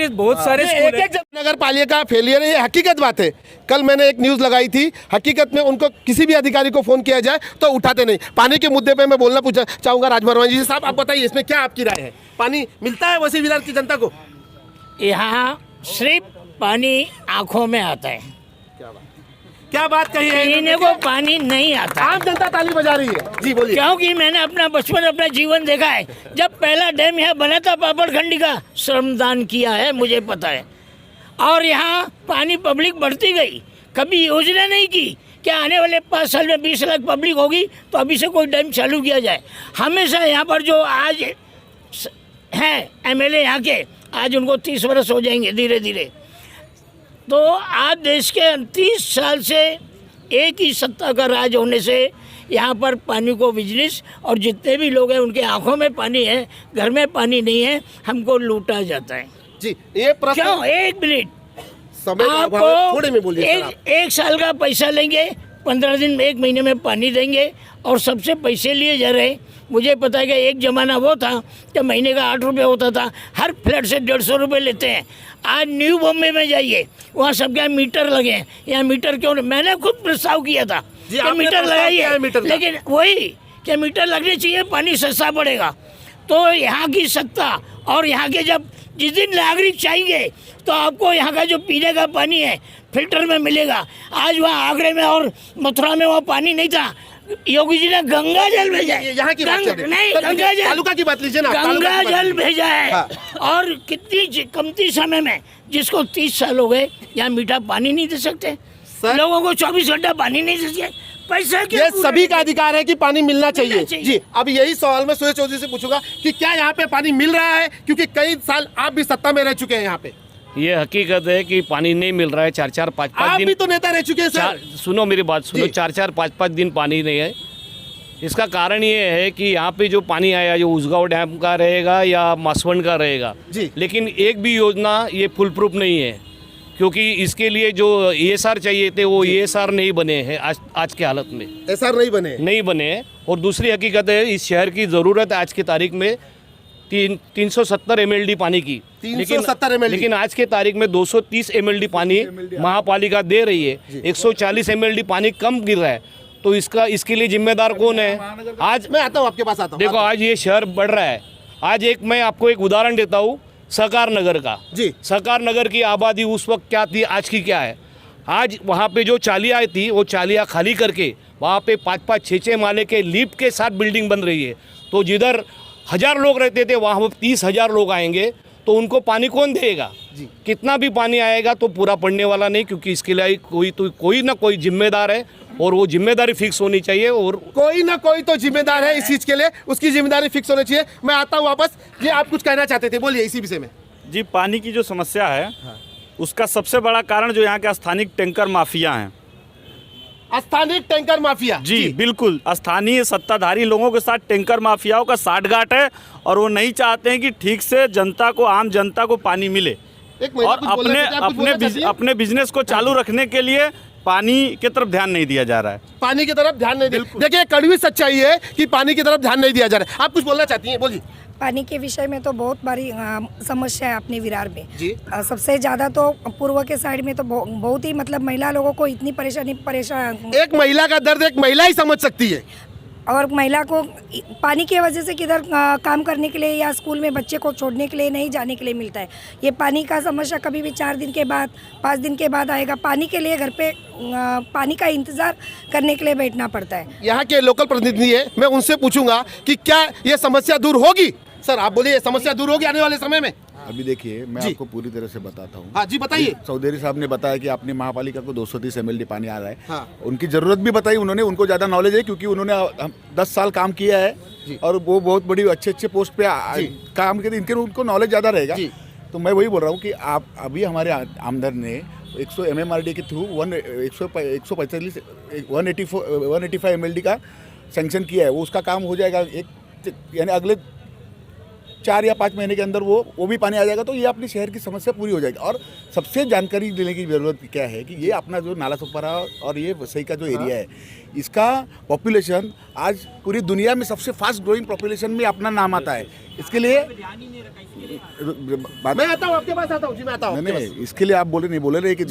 Speaker 2: बहुत सारे
Speaker 1: एक नगर पालिका फेलियर है, ये हकीकत बात है। कल मैंने एक न्यूज़ लगाई थी, हकीकत में उनको किसी भी अधिकारी को फ़ोन किया जाए तो उठाते नहीं। पानी के मुद्दे पे मैं बोलना चाहूँगा राजभवन जी से। साहब, आप बताइए इसमें क्या आपकी राय है? पानी मिलता है वैसे विरार की जनता को?
Speaker 5: यहाँ सिर्फ पानी आँखों में आता है।
Speaker 1: क्या बात कही है?
Speaker 5: पीने को पानी नहीं आता।
Speaker 1: आम जनता ताली बजा रही है। जी बोलिए।
Speaker 5: क्योंकि मैंने अपना बचपन, अपना जीवन देखा है। जब पहला डैम यहाँ बना था पापड़खंडी का, श्रमदान किया है, मुझे पता है। और यहाँ पानी पब्लिक बढ़ती गई, कभी योजना नहीं की कि आने वाले 5 साल में 20 लाख पब्लिक होगी तो अभी से कोई डैम चालू किया जाए। हमेशा यहाँ पर जो आज हैं MLA यहाँ के, आज उनको 30 वर्ष हो जाएंगे धीरे धीरे। तो आज देश के 30 साल से एक ही सत्ता का राज होने से यहाँ पर पानी को बिजनेस, और जितने भी लोग हैं उनके आंखों में पानी है, घर में पानी नहीं है, हमको लूटा जाता है।
Speaker 1: जी, ये प्रश्न
Speaker 5: क्यों? 1 मिनट,
Speaker 1: आपको थोड़े में बोलिए।
Speaker 5: एक साल का पैसा लेंगे, 15 दिन में, 1 महीने में पानी देंगे और सबसे पैसे लिए जा रहे हैं। मुझे पता है कि एक ज़माना वो था कि महीने का 8 रुपये होता था, हर फ्लैट से 150 रुपये लेते हैं। आज न्यू बॉम्बे में जाइए, वहाँ सबके मीटर लगे हैं। यहाँ मीटर क्यों नहीं? मैंने खुद प्रस्ताव किया था कि मीटर लगाइए, लेकिन वही कि मीटर लगने चाहिए, पानी सस्ता पड़ेगा। तो यहाँ की सत्ता और यहाँ के जब जिस दिन नागरिक चाहेंगे तो आपको यहाँ का जो पीने का पानी है फिल्टर में मिलेगा। आज वहाँ आगरे में और मथुरा में वहाँ पानी नहीं था, योगी जी ने गंगा जल भेजा है।
Speaker 1: यहाँ की बात
Speaker 5: नहीं, गंगा जल,
Speaker 1: तालुका की बात लीजिए ना।
Speaker 5: गंगा जल भेजा है।
Speaker 1: हाँ।
Speaker 5: और कितनी कमती समय में, जिसको 30 साल हो गए, यहाँ मीठा पानी नहीं दे सकते लोगों को, 24 घंटा पानी नहीं दे सकते। पैसा
Speaker 1: ये सभी का अधिकार है कि पानी मिलना चाहिए। जी, अब यही सवाल मैं सुरेश चौधरी से पूछूंगा कि क्या यहाँ पे पानी मिल रहा है? क्योंकि कई साल आप भी सत्ता में रह चुके हैं यहाँ पे।
Speaker 6: ये हकीकत है कि पानी नहीं मिल रहा है। 4-4, 5-5 दिन।
Speaker 1: आप भी तो नेता रह चुके हैं सर।
Speaker 6: सुनो मेरी बात सुनो, 4-4, 5-5 दिन पानी नहीं है। इसका कारण ये है कि यहाँ पे जो पानी आया जो उसगांव डैम का रहेगा या मासवंड का रहेगा
Speaker 1: जी।
Speaker 6: लेकिन एक भी योजना ये फुल प्रूफ नहीं है, क्योंकि इसके लिए जो ESR चाहिए थे वो ESR नहीं बने हैं आज के हालत में,
Speaker 1: SR नहीं बने
Speaker 6: हैं। और दूसरी हकीकत है, इस शहर की ज़रूरत है आज की तारीख में 370 MLD पानी की,
Speaker 1: 370 MLD।
Speaker 6: लेकिन आज के तारीख में 230 MLD पानी महापालिका दे रही है, 140 MLD पानी कम गिर रहा है। तो इसके लिए जिम्मेदार कौन है? आज
Speaker 1: मैं आता हूँ, आपके पास आता हूँ।
Speaker 6: देखो आज ये शहर बढ़ रहा है। आज मैं आपको एक उदाहरण देता हूँ सहकार नगर का।
Speaker 1: जी।
Speaker 6: सहकार नगर की आबादी उस वक्त क्या थी, आज की क्या है? आज वहाँ पे जो चालियाँ थी वो चालियाँ खाली करके वहाँ पे 5-5, 6-6 माले के लिफ्ट के साथ बिल्डिंग बन रही है। तो जिधर 1000 लोग रहते थे वहाँ पर 30,000 लोग आएंगे, तो उनको पानी कौन देगा?
Speaker 1: जी।
Speaker 6: कितना भी पानी आएगा तो पूरा पड़ने वाला नहीं, क्योंकि इसके लिए कोई ना कोई जिम्मेदार है और वो जिम्मेदारी फिक्स होनी चाहिए। और
Speaker 1: कोई ना कोई तो जिम्मेदार है इस चीज के लिए, उसकी जिम्मेदारी फिक्स होनी चाहिए। मैं आता हूँ वापस। ये आप कुछ कहना चाहते थे, बोलिए इसी विषय में।
Speaker 8: जी, पानी की जो समस्या है उसका सबसे बड़ा कारण जो यहाँ के स्थानिक टैंकर माफिया हैं।
Speaker 1: स्थानीय टैंकर माफिया?
Speaker 8: जी बिल्कुल, स्थानीय सत्ताधारी लोगों के साथ टैंकर माफियाओं का साठगांठ है और वो नहीं चाहते हैं कि ठीक से जनता को, आम जनता को पानी मिले। और अपने बिजनेस को चालू रखने के लिए पानी की तरफ ध्यान नहीं दिया जा रहा है।
Speaker 1: पानी की तरफ ध्यान नहीं दिया। देखिए, कड़वी सच्चाई है कि पानी की तरफ ध्यान नहीं दिया जा रहा है। आप कुछ बोलना चाहती हैं, बोलिए।
Speaker 14: पानी के विषय में तो बहुत बड़ी समस्या है अपने विरार में
Speaker 1: जी।
Speaker 14: सबसे ज़्यादा तो पूर्व के साइड में तो बहुत ही मतलब महिला लोगों को इतनी परेशान
Speaker 1: एक महिला का दर्द एक महिला ही समझ सकती है।
Speaker 14: और महिला को पानी की वजह से किधर काम करने के लिए या स्कूल में बच्चे को छोड़ने के लिए नहीं जाने के लिए मिलता है। ये पानी का समस्या कभी भी 4 दिन के बाद, 5 दिन के बाद आएगा। पानी के लिए घर पे पानी का इंतज़ार करने के लिए बैठना पड़ता है।
Speaker 1: यहाँ के लोकल प्रतिनिधि है, मैं उनसे पूछूंगा कि क्या ये समस्या दूर होगी। सर आप बोलिए, समस्या दूर होगी आने वाले समय में?
Speaker 3: अभी देखिए, मैं आपको पूरी तरह से बताता हूँ।
Speaker 1: हाँ जी, बताइए।
Speaker 3: चौधरी साहब ने बताया कि अपनी महापालिका को 230 MLD पानी आ रहा है।
Speaker 1: हाँ।
Speaker 3: उनकी ज़रूरत भी बताई उन्होंने, उनको ज़्यादा नॉलेज है क्योंकि उन्होंने 10 साल काम किया है और वो बहुत बड़ी अच्छे पोस्ट पे काम किए, इनके उनको नॉलेज ज़्यादा रहेगा। तो मैं वही बोल रहा हूँ कि आप अभी हमारे आमदार ने 100 MMRD के थ्रू 185 MLD का सेंक्शन किया है। वो उसका काम हो जाएगा यानी अगले 4 या 5 महीने के अंदर वो भी पानी आ जाएगा। तो ये अपने शहर की समस्या पूरी हो जाएगी। और सबसे जानकारी देने की ज़रूरत क्या है कि ये अपना जो नाला सुपारा और ये वसई का जो एरिया है, इसका पॉपुलेशन आज पूरी दुनिया में सबसे फास्ट ग्रोइंग पॉपुलेशन में अपना नाम आता है। इसके लिए
Speaker 1: मैं आता हूँ, आपके पास आता हूँ जी, मैं आता हूँ।
Speaker 3: नहीं, इसके लिए आप नहीं बोले रहे कि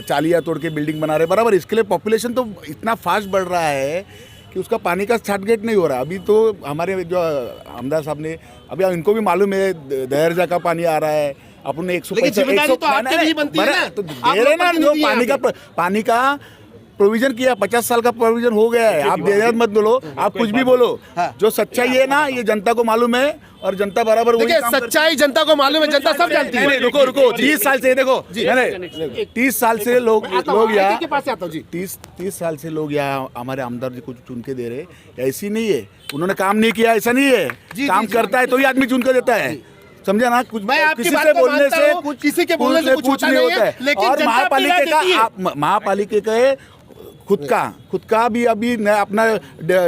Speaker 3: चालियाँ तोड़ के बिल्डिंग बना रहे बराबर। इसके लिए पॉपुलेशन तो इतना फास्ट बढ़ रहा है कि उसका पानी का सर्टिफिकेट नहीं हो रहा। अभी तो हमारे जो आमदार साहब ने, अभी इनको भी मालूम है दहरजा का पानी आ रहा है। अपने 150
Speaker 1: तो आपके भी बनती है ना,
Speaker 3: तो दे रहे ना, जो पानी का प्रोविजन किया, 50 साल का प्रोविजन हो गया है। आप देर मत बोलो, आप कुछ भी बोलो। जो सच्चाई है ना, ये जनता को मालूम है और जनता बराबर
Speaker 1: देखिए, सच्चाई जनता को मालूम है, जनता सब जानती है।
Speaker 3: रुको 30 साल से देखो, 30 साल से लोग यहाँ 30 साल से लोग यहाँ हमारे आमदार जी को चुन के दे रहे। ऐसी नहीं है उन्होंने काम नहीं किया, ऐसा नहीं है। काम करता है तो ही आदमी चुन के देता है, समझा ना। कुछ किसी से बोलने से कुछ,
Speaker 1: किसी के बोलने से कुछ नहीं होता है। लेकिन
Speaker 3: और महापालिका का खुद का भी अभी अपना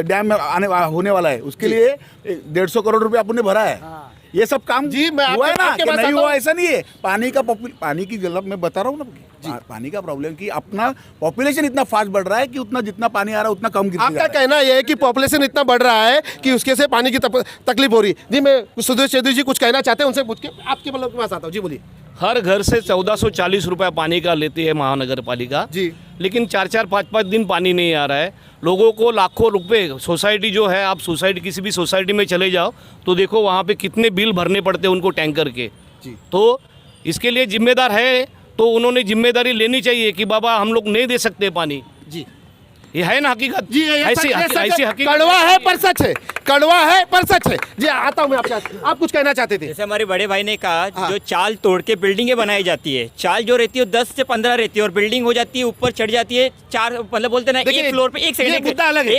Speaker 3: डैम होने वाला है, उसके लिए 150 करोड़ रुपए आपने भरा है। ये सब काम
Speaker 1: जी मैं
Speaker 3: हुआ है ना, कि नहीं हुआ ऐसा नहीं है। पानी की गलत मैं बता रहा हूँ ना, पानी का प्रॉब्लम कि अपना पॉपुलेशन इतना फास्ट बढ़ रहा है कि उतना जितना पानी आ रहा है उतना कम गिरता है।
Speaker 1: आपका कहना यह है कि पॉपुलेशन इतना बढ़ रहा है कि उसके से पानी की तकलीफ हो रही है। जी मैं सुधीर चौधरी जी कुछ कहना चाहते हैं, उनसे पूछ के आपके मतलब के पास आता हूँ। जी बोलिए।
Speaker 6: हर घर से 1440 रुपये पानी का लेती है महानगर पालिका
Speaker 1: जी,
Speaker 6: लेकिन 4-4, 5-5 दिन पानी नहीं आ रहा है। लोगों को लाखों रुपए, सोसाइटी जो है, आप सोसाइटी किसी भी सोसाइटी में चले जाओ तो देखो वहाँ पे कितने बिल भरने पड़ते हैं उनको टैंकर के। तो इसके लिए जिम्मेदार है तो उन्होंने जिम्मेदारी लेनी चाहिए कि बाबा हम लोग नहीं दे सकते पानी।
Speaker 1: जी
Speaker 6: ये है ना हकीकत।
Speaker 1: जी
Speaker 6: ऐसी हकीकत।
Speaker 1: कड़वा है पर सच है, कड़वा है पर सच है। जी आता हूँ मैं आपके, आप कुछ कहना चाहते थे।
Speaker 11: जैसे हमारे बड़े भाई ने कहा, जो चाल तोड़ के बिल्डिंगें बनाई जाती है, चाल जो रहती है 10 से 15 रहती है और बिल्डिंग हो जाती है, ऊपर चढ़ जाती है 4, मतलब बोलते ना एक फ्लोर पे, एक सेकंड, एक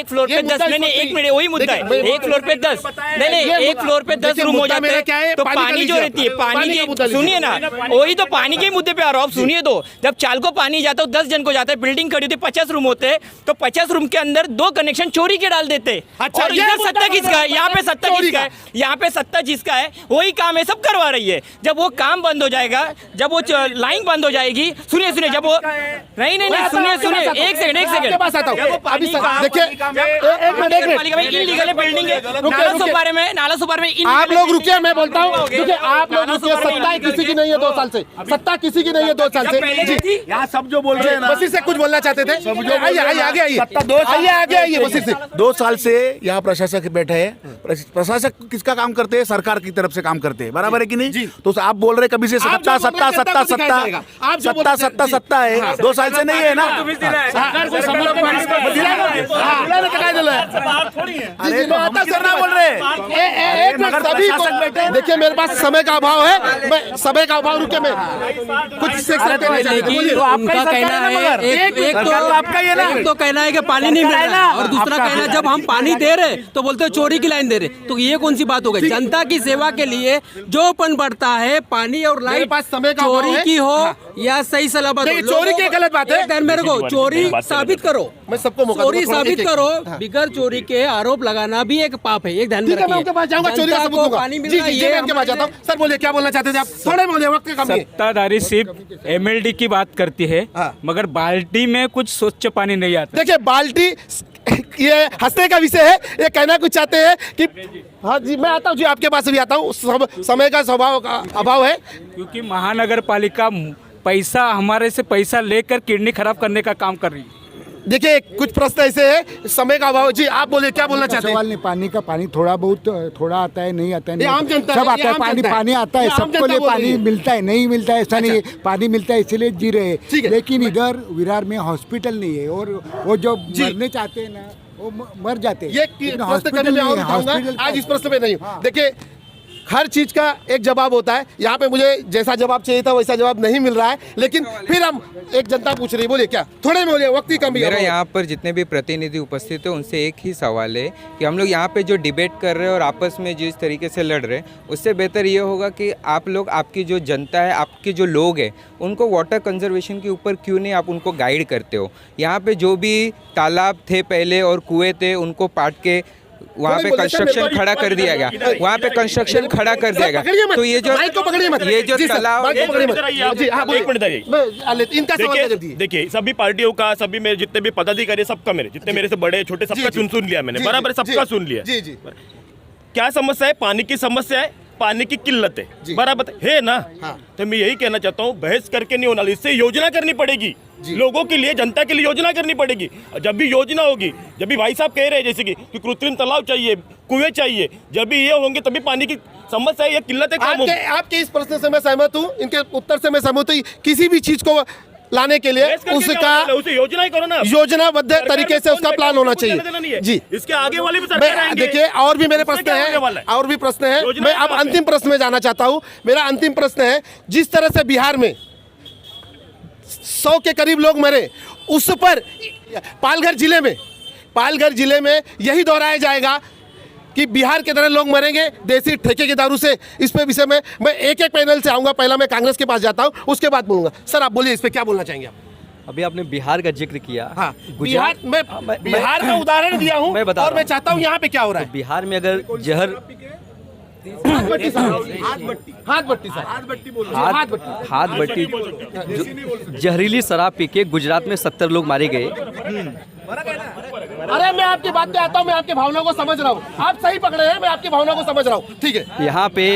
Speaker 11: फ्लोर पे 10, नहीं 1 मिनट, वही मुद्दा है। एक फ्लोर पे 10, नहीं 1 फ्लोर पे 10 रूम हो जाते हैं। तो पानी जो रहती है, पानी की, सुनिए ना, वही तो पानी के मुद्दे पे आ रहा हूँ, आप सुनिए। तो जब चाल को पानी जाता है 10 जन को जाता है, बिल्डिंग खड़ी होती है, 50 रूम होते हैं, तो 50 रूम के अंदर 2 कनेक्शन चोरी के डाल देते।
Speaker 1: अच्छा,
Speaker 11: और
Speaker 1: ये
Speaker 11: इधर
Speaker 1: मुद्दा
Speaker 11: सत्ता किसका है? यहाँ पे सत्ता
Speaker 1: चोरी
Speaker 11: किसका है? यहाँ पे सत्ता जिसका है वही काम है, सब करवा रही है। जब वो काम बंद हो जाएगा, जब वो लाइन बंद हो जाएगी, सुनिए जब वो नहीं सुनिए एक सेकंड
Speaker 1: देखिए
Speaker 11: इलीगल बिल्डिंग है नाला सुपार में
Speaker 1: आप लोग रुकिए, मैं बोलता हूँ देखिए आप लोग रुकिए। सत्ता किसी की नहीं है 2 साल से, सत्ता किसी की नहीं है 2 साल से जी।
Speaker 3: यहाँ सब जो बोल रहे हैं ना,
Speaker 1: बसी से कुछ बोलना चाहते थे, आइए आगे आइए, आगे आइए बसी से।
Speaker 3: 2 साल से यहाँ प्रशासक बैठे हैं। प्रशासक किसका काम करते हैं? सरकार की तरफ से काम करते हैं, बराबर है कि नहीं? तो आप बोल रहे कभी से सत्ता सत्ता सत्ता सत्ता सत्ता सत्ता सत्ता है, 2 साल से नहीं है ना?
Speaker 1: देखिए मेरे पास समय का अभाव है, मैं समय का अभाव रुके मैं कुछ
Speaker 12: उनका कहना है एक तो कहना है कि पानी नहीं मिल रहा है, और दूसरा कहना है जब हम पानी दे रहे तो बोलते हैं चोरी की लाइन दे रहे। तो ये कौन सी बात हो गई? जनता की सेवा के लिए जो पन बढ़ता है, पानी और लाइन चोरी की हो या सही सलामत हो,
Speaker 1: चोरी की गलत बात है।
Speaker 12: मेरे को चोरी साबित करो,
Speaker 1: मैं सबको मौका
Speaker 12: चोरी साबित करो। बिगर चोरी के आरोप लगाना भी एक पाप है, एक ध्यान में रखिए।
Speaker 1: चोरी का सबूत दूंगा।
Speaker 12: पानी मिल
Speaker 1: जी
Speaker 12: रहा है,
Speaker 1: जी, मैं इनके पास जाता हूँ। सर बोलिए क्या बोलना चाहते थे आप? थोड़े बोलिए, वक्त की कमी है।
Speaker 2: सत्ताधारी सिर्फ एमएलडी की बात करती है, मगर बाल्टी में कुछ स्वच्छ पानी नहीं आता।
Speaker 1: देखिए बाल्टी ये हंसने का विषय है, ये कहना कुछ चाहते हैं कि हाँ जी मैं आता हूँ जी, आपके पास भी आता हूँ। समय का स्वभाव का अभाव है,
Speaker 2: क्योंकि महानगर पालिका पैसा हमारे से पैसा लेकर किडनी खराब करने का काम कर रही है।
Speaker 1: देखिए कुछ प्रश्न ऐसे है, समय का अभाव। जी आप बोलिए क्या बोलना चाहते हैं?
Speaker 15: सवाल नहीं, पानी का पानी थोड़ा बहुत थोड़ा आता है, नहीं आता है,
Speaker 1: आम जनता
Speaker 15: सब आता है। पानी आता है, सबको लिए पानी मिलता है, नहीं मिलता है ऐसा नहीं है। पानी मिलता है इसीलिए जी रहे हैं। लेकिन इधर विरार में हॉस्पिटल नहीं है, और वो जो मरने चाहते हैं ना वो मर जाते हैं।
Speaker 1: ये प्रश्न करने में और उठाऊंगा, आज इस प्रश्न में नहीं हूँ। देखिए हर चीज़ का एक जवाब होता है, यहाँ पे मुझे जैसा जवाब चाहिए था वैसा जवाब नहीं मिल रहा है, लेकिन फिर हम एक जनता पूछ रही है। बोलिए क्या? थोड़े में बोलिए, वक्त की कमी है।
Speaker 13: मेरा यहाँ पर जितने भी प्रतिनिधि उपस्थित है उनसे एक ही सवाल है कि हम लोग यहाँ पे जो डिबेट कर रहे हैं और आपस में जिस तरीके से लड़ रहे हैं, उससे बेहतर ये होगा कि आप लोग, आपकी जो जनता है, आपके जो लोग हैं, उनको वाटर कंजर्वेशन के ऊपर क्यों नहीं आप उनको गाइड करते हो? यहाँ पे जो भी तालाब थे पहले और कुएँ थे उनको पाट के वहाँ पे कंस्ट्रक्शन खड़ा कर दिया गया, वहाँ पे कंस्ट्रक्शन खड़ा कर दिया गया। तो ये जो तालाब,
Speaker 4: देखिए सभी पार्टियों का, सभी मेरे जितने भी पदाधिकारी सबका, मेरे जितने मेरे से बड़े छोटे सबका सुन लिया मैंने, बराबर सबका सुन लिया। क्या समस्या है? पानी की समस्या है, पानी की किल्लत है, बराबर है ना? तो मैं यही कहना चाहता हूँ, बहस करके नहीं होना, इससे योजना करनी पड़ेगी लोगों के लिए, जनता के लिए योजना करनी पड़ेगी। जब भी योजना होगी, जब भी भाई साहब कह रहे हैं जैसे कि कृत्रिम तालाब चाहिए, कुएं चाहिए, जब भी ये होंगे तभी पानी की समस्या है, ये किल्लत है।
Speaker 1: आपके इस प्रश्न से मैं सहमत हूँ, इनके उत्तर से मैं सहमत हूँ। किसी भी चीज को लाने के लिए उसका
Speaker 4: योजना ही करो ना,
Speaker 1: योजनाबद्ध तरीके से उसका प्लान होना चाहिए। जी
Speaker 4: इसके आगे वाले भी सरकार आएंगे।
Speaker 1: देखिए और भी मेरे प्रश्न है, और भी प्रश्न है। मैं अब अंतिम प्रश्न में जाना चाहता हूँ। मेरा अंतिम प्रश्न है, जिस तरह से बिहार में 100 के करीब लोग मरे, उस पर पालघर जिले में यही दोहराया जाएगा कि बिहार के तरह लोग मरेंगे देसी ठेके के दारू से। इस पे विषय में मैं एक पैनल से आऊंगा। पहला मैं कांग्रेस के पास जाता हूं, उसके बाद बोलूंगा। सर आप बोलिए, इस पे क्या बोलना चाहेंगे आप?
Speaker 10: अभी आपने बिहार का जिक्र किया।
Speaker 1: हाँ, बिहार का उदाहरण दिया हूँ और मैं चाहता हूँ यहाँ पे क्या हो रहा है।
Speaker 10: बिहार में अगर जहर हाथ भट्टी जहरीली शराब पी के गुजरात में 70 लोग मारे गए।
Speaker 1: अरे मैं आपकी बात पे आता हूँ, मैं आपकी भावनाओं को समझ रहा हूँ। आप सही पकड़े हैं, मैं आपकी भावनाओं को समझ रहा हूँ। ठीक है,
Speaker 10: यहाँ पे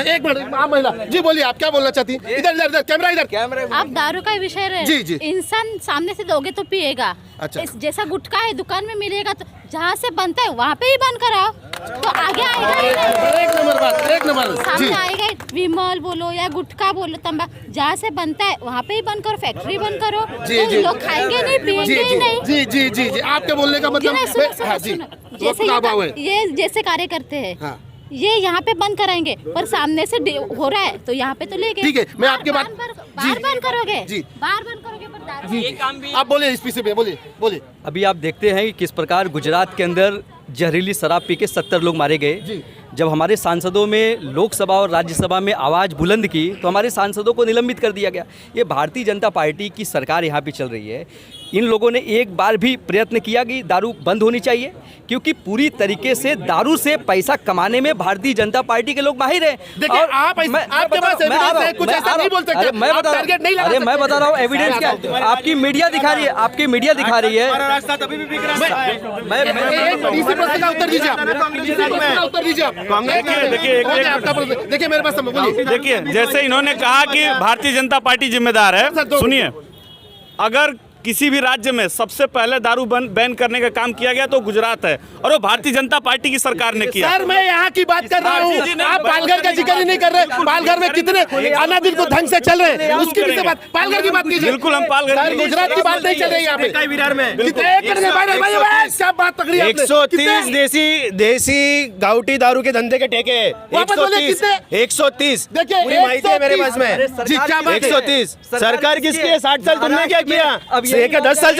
Speaker 1: एक मिनट, आप महिला जी बोलिए, आप क्या बोलना चाहती हैं? इधर कैमरा।
Speaker 16: आप दारू का विषय रहे, जी इंसान सामने से दोगे तो पिएगा।
Speaker 1: अच्छा,
Speaker 16: जैसा गुटखा है दुकान में मिलेगा, तो जहाँ से बनता है वहाँ पे ही बंद कराओ, तो आगे आएगा।
Speaker 1: एक नंबर
Speaker 16: सामने आएगा। विमल बोलो या गुटखा बोलो, तंबा जहाँ से बनता है वहाँ पे ही बंद करो, फैक्ट्री बंद करो, तो लोग खाएंगे नहीं, पिएंगे ही नहीं।
Speaker 1: जी जी जी जी, आपके बोलने का मतलब
Speaker 16: ये जैसे कार्य करते हैं, ये यहाँ पे बंद कराएंगे, पर सामने से हो रहा है तो यहाँ पे तो लेंगे।
Speaker 1: ठीक है, मैं आपके बात
Speaker 16: बार बंद करोगे, बार बंद करोगे, पर दारू
Speaker 1: आप बोलिए, इस पीछे पे बोलिए।
Speaker 10: अभी आप देखते हैं कि किस प्रकार गुजरात के अंदर जहरीली शराब पी के 70 लोग मारे गए। जब हमारे सांसदों में लोकसभा और राज्यसभा में आवाज़ बुलंद की तो हमारे सांसदों को निलंबित कर दिया गया। ये भारतीय जनता पार्टी की सरकार यहाँ पे चल रही है। इन लोगों ने एक बार भी प्रयत्न किया कि दारू बंद होनी चाहिए? क्योंकि पूरी तरीके से दारू से पैसा कमाने में भारतीय जनता पार्टी के लोग माहिर हैं।
Speaker 1: देखिए आपके पास एविडेंस है, कुछ ऐसा नहीं बोल सकते।
Speaker 10: मैं बता रहा हूँ एविडेंस क्या है? आपकी मीडिया दिखा रही है, आपकी मीडिया दिखा रही है।
Speaker 1: इसी प्रश्न का उत्तर दीजिए आप, उत्तर दीजिए आप। देखिए मेरे पास बोलिए।
Speaker 8: देखिए, जैसे इन्होंने कहा कि भारतीय जनता पार्टी जिम्मेदार है, सुनिए, अगर किसी भी राज्य में सबसे पहले दारू बैन करने का काम किया गया तो गुजरात है, और वो भारतीय जनता पार्टी की सरकार ने किया।
Speaker 1: सर मैं यहाँ की बात कर रहा हूँ, आप पालघर का जिक्र ही नहीं कर रहे। पालघर में कितने अनादिल को ढंग से चल रहे हैं, उसकी भी बात, पालघर की बात कीजिए।
Speaker 8: बिल्कुल, हम पालघर,
Speaker 1: गुजरात की बात नहीं चल रही यहाँ पे। विरार में क्या बात पकड़ी?
Speaker 12: 130 देसी गाउटी दारू के धंधे के ठेके 130।
Speaker 1: देखिए
Speaker 12: माहिती है मेरे पास में 130। सरकार किसकी है? 60 साल तुमने क्या किया? अब 10 साल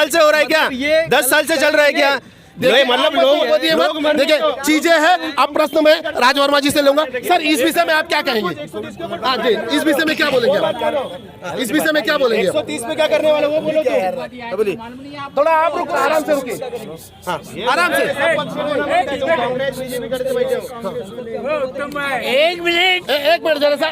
Speaker 12: से हो रहा है क्या? 10 साल से चल रहा है क्या? मतलब लोग
Speaker 1: देखिए चीजें हैं। अब प्रश्न में राज वर्मा जी से लूंगा। सर इस विषय में आप क्या कहेंगे? हाँ जी, इस विषय में क्या बोलेंगे आप? इस विषय में क्या बोलेंगे?
Speaker 12: 130 में क्या करने वाले वो बोलो।
Speaker 1: थोड़ा आप रुको, आराम से रुकिए, आराम से।
Speaker 5: एक मिनट
Speaker 1: जरा सा,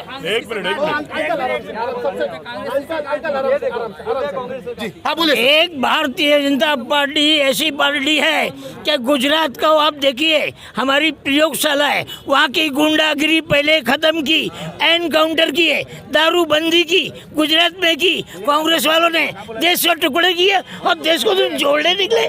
Speaker 1: जी हाँ बोलिए।
Speaker 5: एक भारतीय जनता पार्टी ऐसी पार्टी है कि गुजरात का आप देखिए, हमारी प्रयोगशाला है, वहाँ की गुंडागिरी पहले खत्म की, एनकाउंटर किए, दारूबंदी की, गुजरात में की कांग्रेस वालों ने, देश के टुकड़े किए और देश को तुम जोड़ने निकले।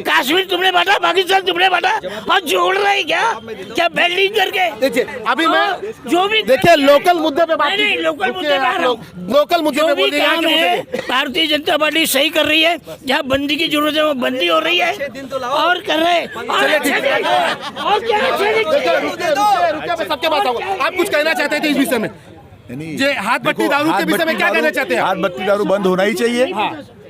Speaker 5: कश्मीर तुमने बांटा, पाकिस्तान तुमने बांटा और जोड़ रहे क्या बेल्डिंग करके?
Speaker 1: देखिए अभी मैं
Speaker 5: जो भी
Speaker 1: देखिए लोकल मुद्दे पे बात
Speaker 5: नहीं, लोकल मुद्दे
Speaker 1: पे बोल रहे हैं।
Speaker 5: भारतीय जनता पार्टी सही कर रही है, जहाँ बंदी की जरूरत है वो बंदी हो रही है और कर रहे हैं। और क्या
Speaker 1: सबके पास आऊंगा। आप कुछ कहना चाहते थे इस विषय में? ये हाथ भट्टी दारू के विषय में क्या कहना चाहते हैं?
Speaker 3: हाथ भट्टी दारू बंद होना ही चाहिए।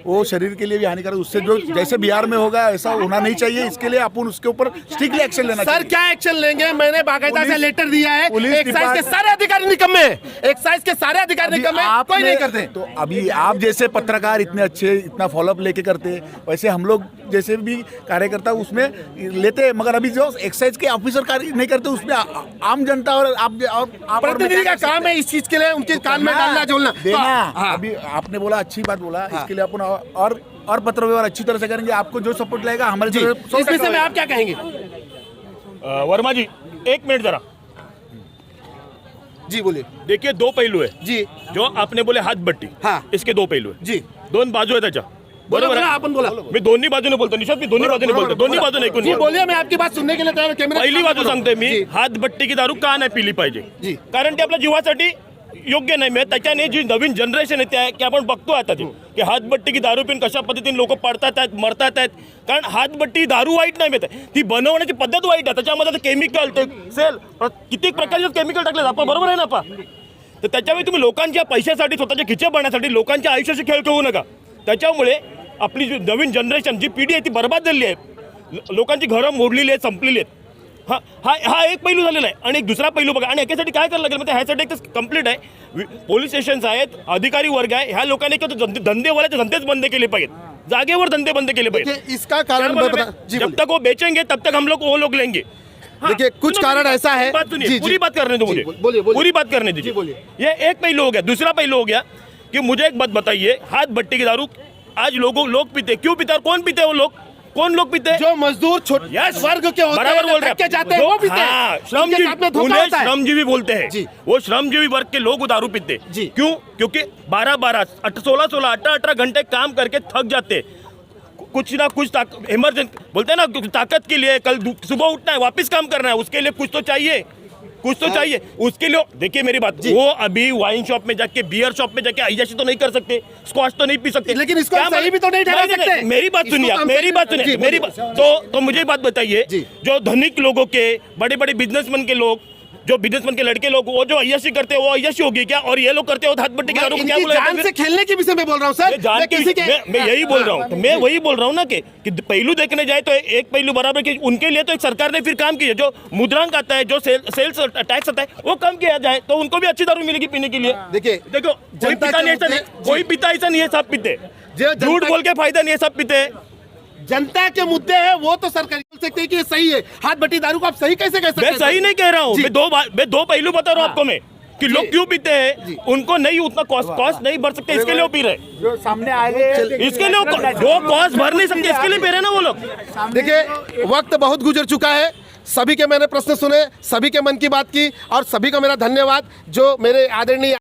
Speaker 3: वो शरीर के लिए भी हानिकारक, उससे जो जैसे बिहार में होगा ऐसा होना नहीं चाहिए। इसके लिए अपन उसके ऊपर स्ट्रिक्टली एक्शन लेना चाहिए।
Speaker 1: सर क्या एक्शन लेंगे? मैंने बाकायदा से लेटर दिया है। एक्साइज के सारे अधिकारी निकम्मे, एक्साइज के सारे अधिकारी निकम्मे, कोई नहीं करते।
Speaker 3: तो अभी आप जैसे पत्रकार इतने अच्छे, इतना फॉलोअप लेके करते, वैसे हम लोग जैसे भी कार्यकर्ता उसमें लेते, मगर अभी जो एक्साइज के ऑफिसर कार्य नहीं करते, उसमें आम जनता और आप
Speaker 1: प्रतिनिधि का काम है इस चीज के लिए उनके कान में डालना झोलना
Speaker 3: देना। अभी आपने बोला, अच्छी बात बोला, इसके लिए अपन और पत्र व्यवहार अच्छी तरह से करेंगे। आपको जो सपोर्ट लगेगा हमारे
Speaker 1: इस विषय में आप क्या कहेंगे?
Speaker 4: वर्मा जी एक मिनट जरा
Speaker 1: जी बोलिए।
Speaker 4: देखिए दो पहलू है
Speaker 1: जी,
Speaker 4: जो आपने बोले हाथ भट्टी,
Speaker 1: हाँ
Speaker 4: इसके दो पहलू है
Speaker 1: जी,
Speaker 4: दोन बाजू है त्याच्या, बरोबर आहे?
Speaker 1: आपण बोला।
Speaker 4: मी दोन्ही बाजूने बोलतो निशात, मी दोन्ही बाजूने बोलतो, दोन्ही बाजूने ऐकून
Speaker 1: जी बोलिए, मैं आपकी बात सुनने के लिए तैयार हूं।
Speaker 4: पहिली बाजू सांगते मी, हात भट्टीची दारू का नाही पिली पाहिजे?
Speaker 1: जी,
Speaker 4: कारण ते आपल्या जीवासाठी योग्य नाही. म्हणजे त्याच्याने जी नवीन जनरेशन येते आहे की आपण बघतो आता ते की हातभट्टी की दारू पिऊन कशा पद्धतीने लोक पडतात आहेत, मरतात आहेत. कारण हातभट्टी दारू वाईट नाही, मिळते ती बनवण्याची पद्धत वाईट आहे. त्याच्यामध्ये ते केमिकल, ते सेल, किती प्रकारचे केमिकल टाकले आपण, बरोबर आहे ना पा? तर त्याच्यामुळे तुम्ही लोकांच्या पैशासाठी, स्वतःच्या खिचे भरण्यासाठी लोकांच्या आयुष्याशी खेळ खेळू नका. त्याच्यामुळे आपली जी नवीन जनरेशन, जी पिढी आहे ती बरबाद झालेली आहे. लोकांची घरं मोडलेली आहेत, संपलेली आहेत. हा एक पैलू झालेला आहे. आणि एक दुसरा पैलू बघा, आणि याच्यासाठी काय करायला लागेल म्हणजे ह्यासाठी एक तर कंप्लीट आहे, पोलीस स्टेशन्स आहेत, अधिकारी वर्ग आहे, ह्या लोकांनी धंदेवाल्याचे धंदेच बंद केले पाहिजेत, जागेवर धंदे बंद केले पाहिजेत.
Speaker 1: इसका कारण
Speaker 4: जब तक वो बेचेंगे तब तक हम लोग वो लोग लेंगे.
Speaker 1: देखिए कुछ कारण ऐसा है,
Speaker 4: पूरी बात करने दो मुझे, पूरी बात करने दीजिए. ये एक पहलू हो गया. दूसरा पहलू हो गया कि मुझे एक बात बताइए, हाथ भट्टी की दारू आज लोग पीते, क्यों पीते और कौन पीते? वो लोग कौन लोग पीते हैं?
Speaker 1: जो मजदूर वर्ग के होते
Speaker 4: बराबर बोल रहे हैं,
Speaker 1: वो पीते हैं।
Speaker 4: श्रमजीवी बोलते हैं, वो श्रमजीवी वर्ग के लोग दारू पीते हैं. क्यों? क्योंकि 12-12, 16-16, 18-18 घंटे काम करके थक जाते, कुछ ना कुछ इमरजेंसी बोलते हैं ना, ताकत के लिए कल सुबह उठना है, वापस काम करना है, उसके लिए कुछ तो चाहिए, कुछ तो चाहिए. उसके लिए देखिए मेरी बात, वो अभी वाइन शॉप में जाके, बियर शॉप में जाके अय्याशी तो नहीं कर सकते, स्क्वाश तो नहीं पी सकते,
Speaker 1: लेकिन इसको सही भी तो नहीं ठहरा सकते.
Speaker 4: मेरी बात सुनिए, मेरी बात तो मुझे बात बताइए, जो धनिक लोगों के, बड़े बड़े बिजनेसमैन के लोग, जो बिजनेसमैन के लड़के लोग, वो जो अय्याशी करते हैं वो अय्याशी होगी क्या? और ये लोग करते हो हाथ भट्टी की दारू, क्या बोला?
Speaker 1: जान से खेलने के विषय में बोल रहा हूँ सर.
Speaker 4: मैं यही बोल रहा हूँ, मैं वही बोल रहा हूँ ना कि पहलू देखने जाए तो एक पहलू बराबर कि उनके लिए तो एक सरकार ने फिर काम किया, जो मुद्रांक आता है, जो सेल्स टैक्स आता है, वो कम किया जाए तो उनको भी अच्छी दारू मिलेगी पीने के लिए.
Speaker 1: देखिए
Speaker 4: देखो कोई पिता ऐसा नहीं है, सब पीते. झूठ बोल के फायदा नहीं है, सब पीते हैं।
Speaker 1: जनता के मुद्दे हैं वो तो सरकार बोल सकते हैं कि ये सही है। हाथ भट्टी दारू को आप सही कैसे कह सकते हैं?
Speaker 4: मैं सही नहीं कह रहा हूँ, मैं दो पहलू बता रहा हूँ आपको मैं कि लोग क्यों पीते हैं। उनको नहीं उतना कॉस्ट नहीं भर सकते, इसके लिए वो पी रहे।
Speaker 15: जो सामने आए
Speaker 4: इसके लिए वो कॉस्ट भर नहीं सकते, इसके लिए पी रहे ना वो लोग।
Speaker 1: देखिए वक्त बहुत गुजर चुका है, सभी के मैंने प्रश्न सुने, सभी के मन की बात की, और सभी को मेरा धन्यवाद जो मेरे आदरणीय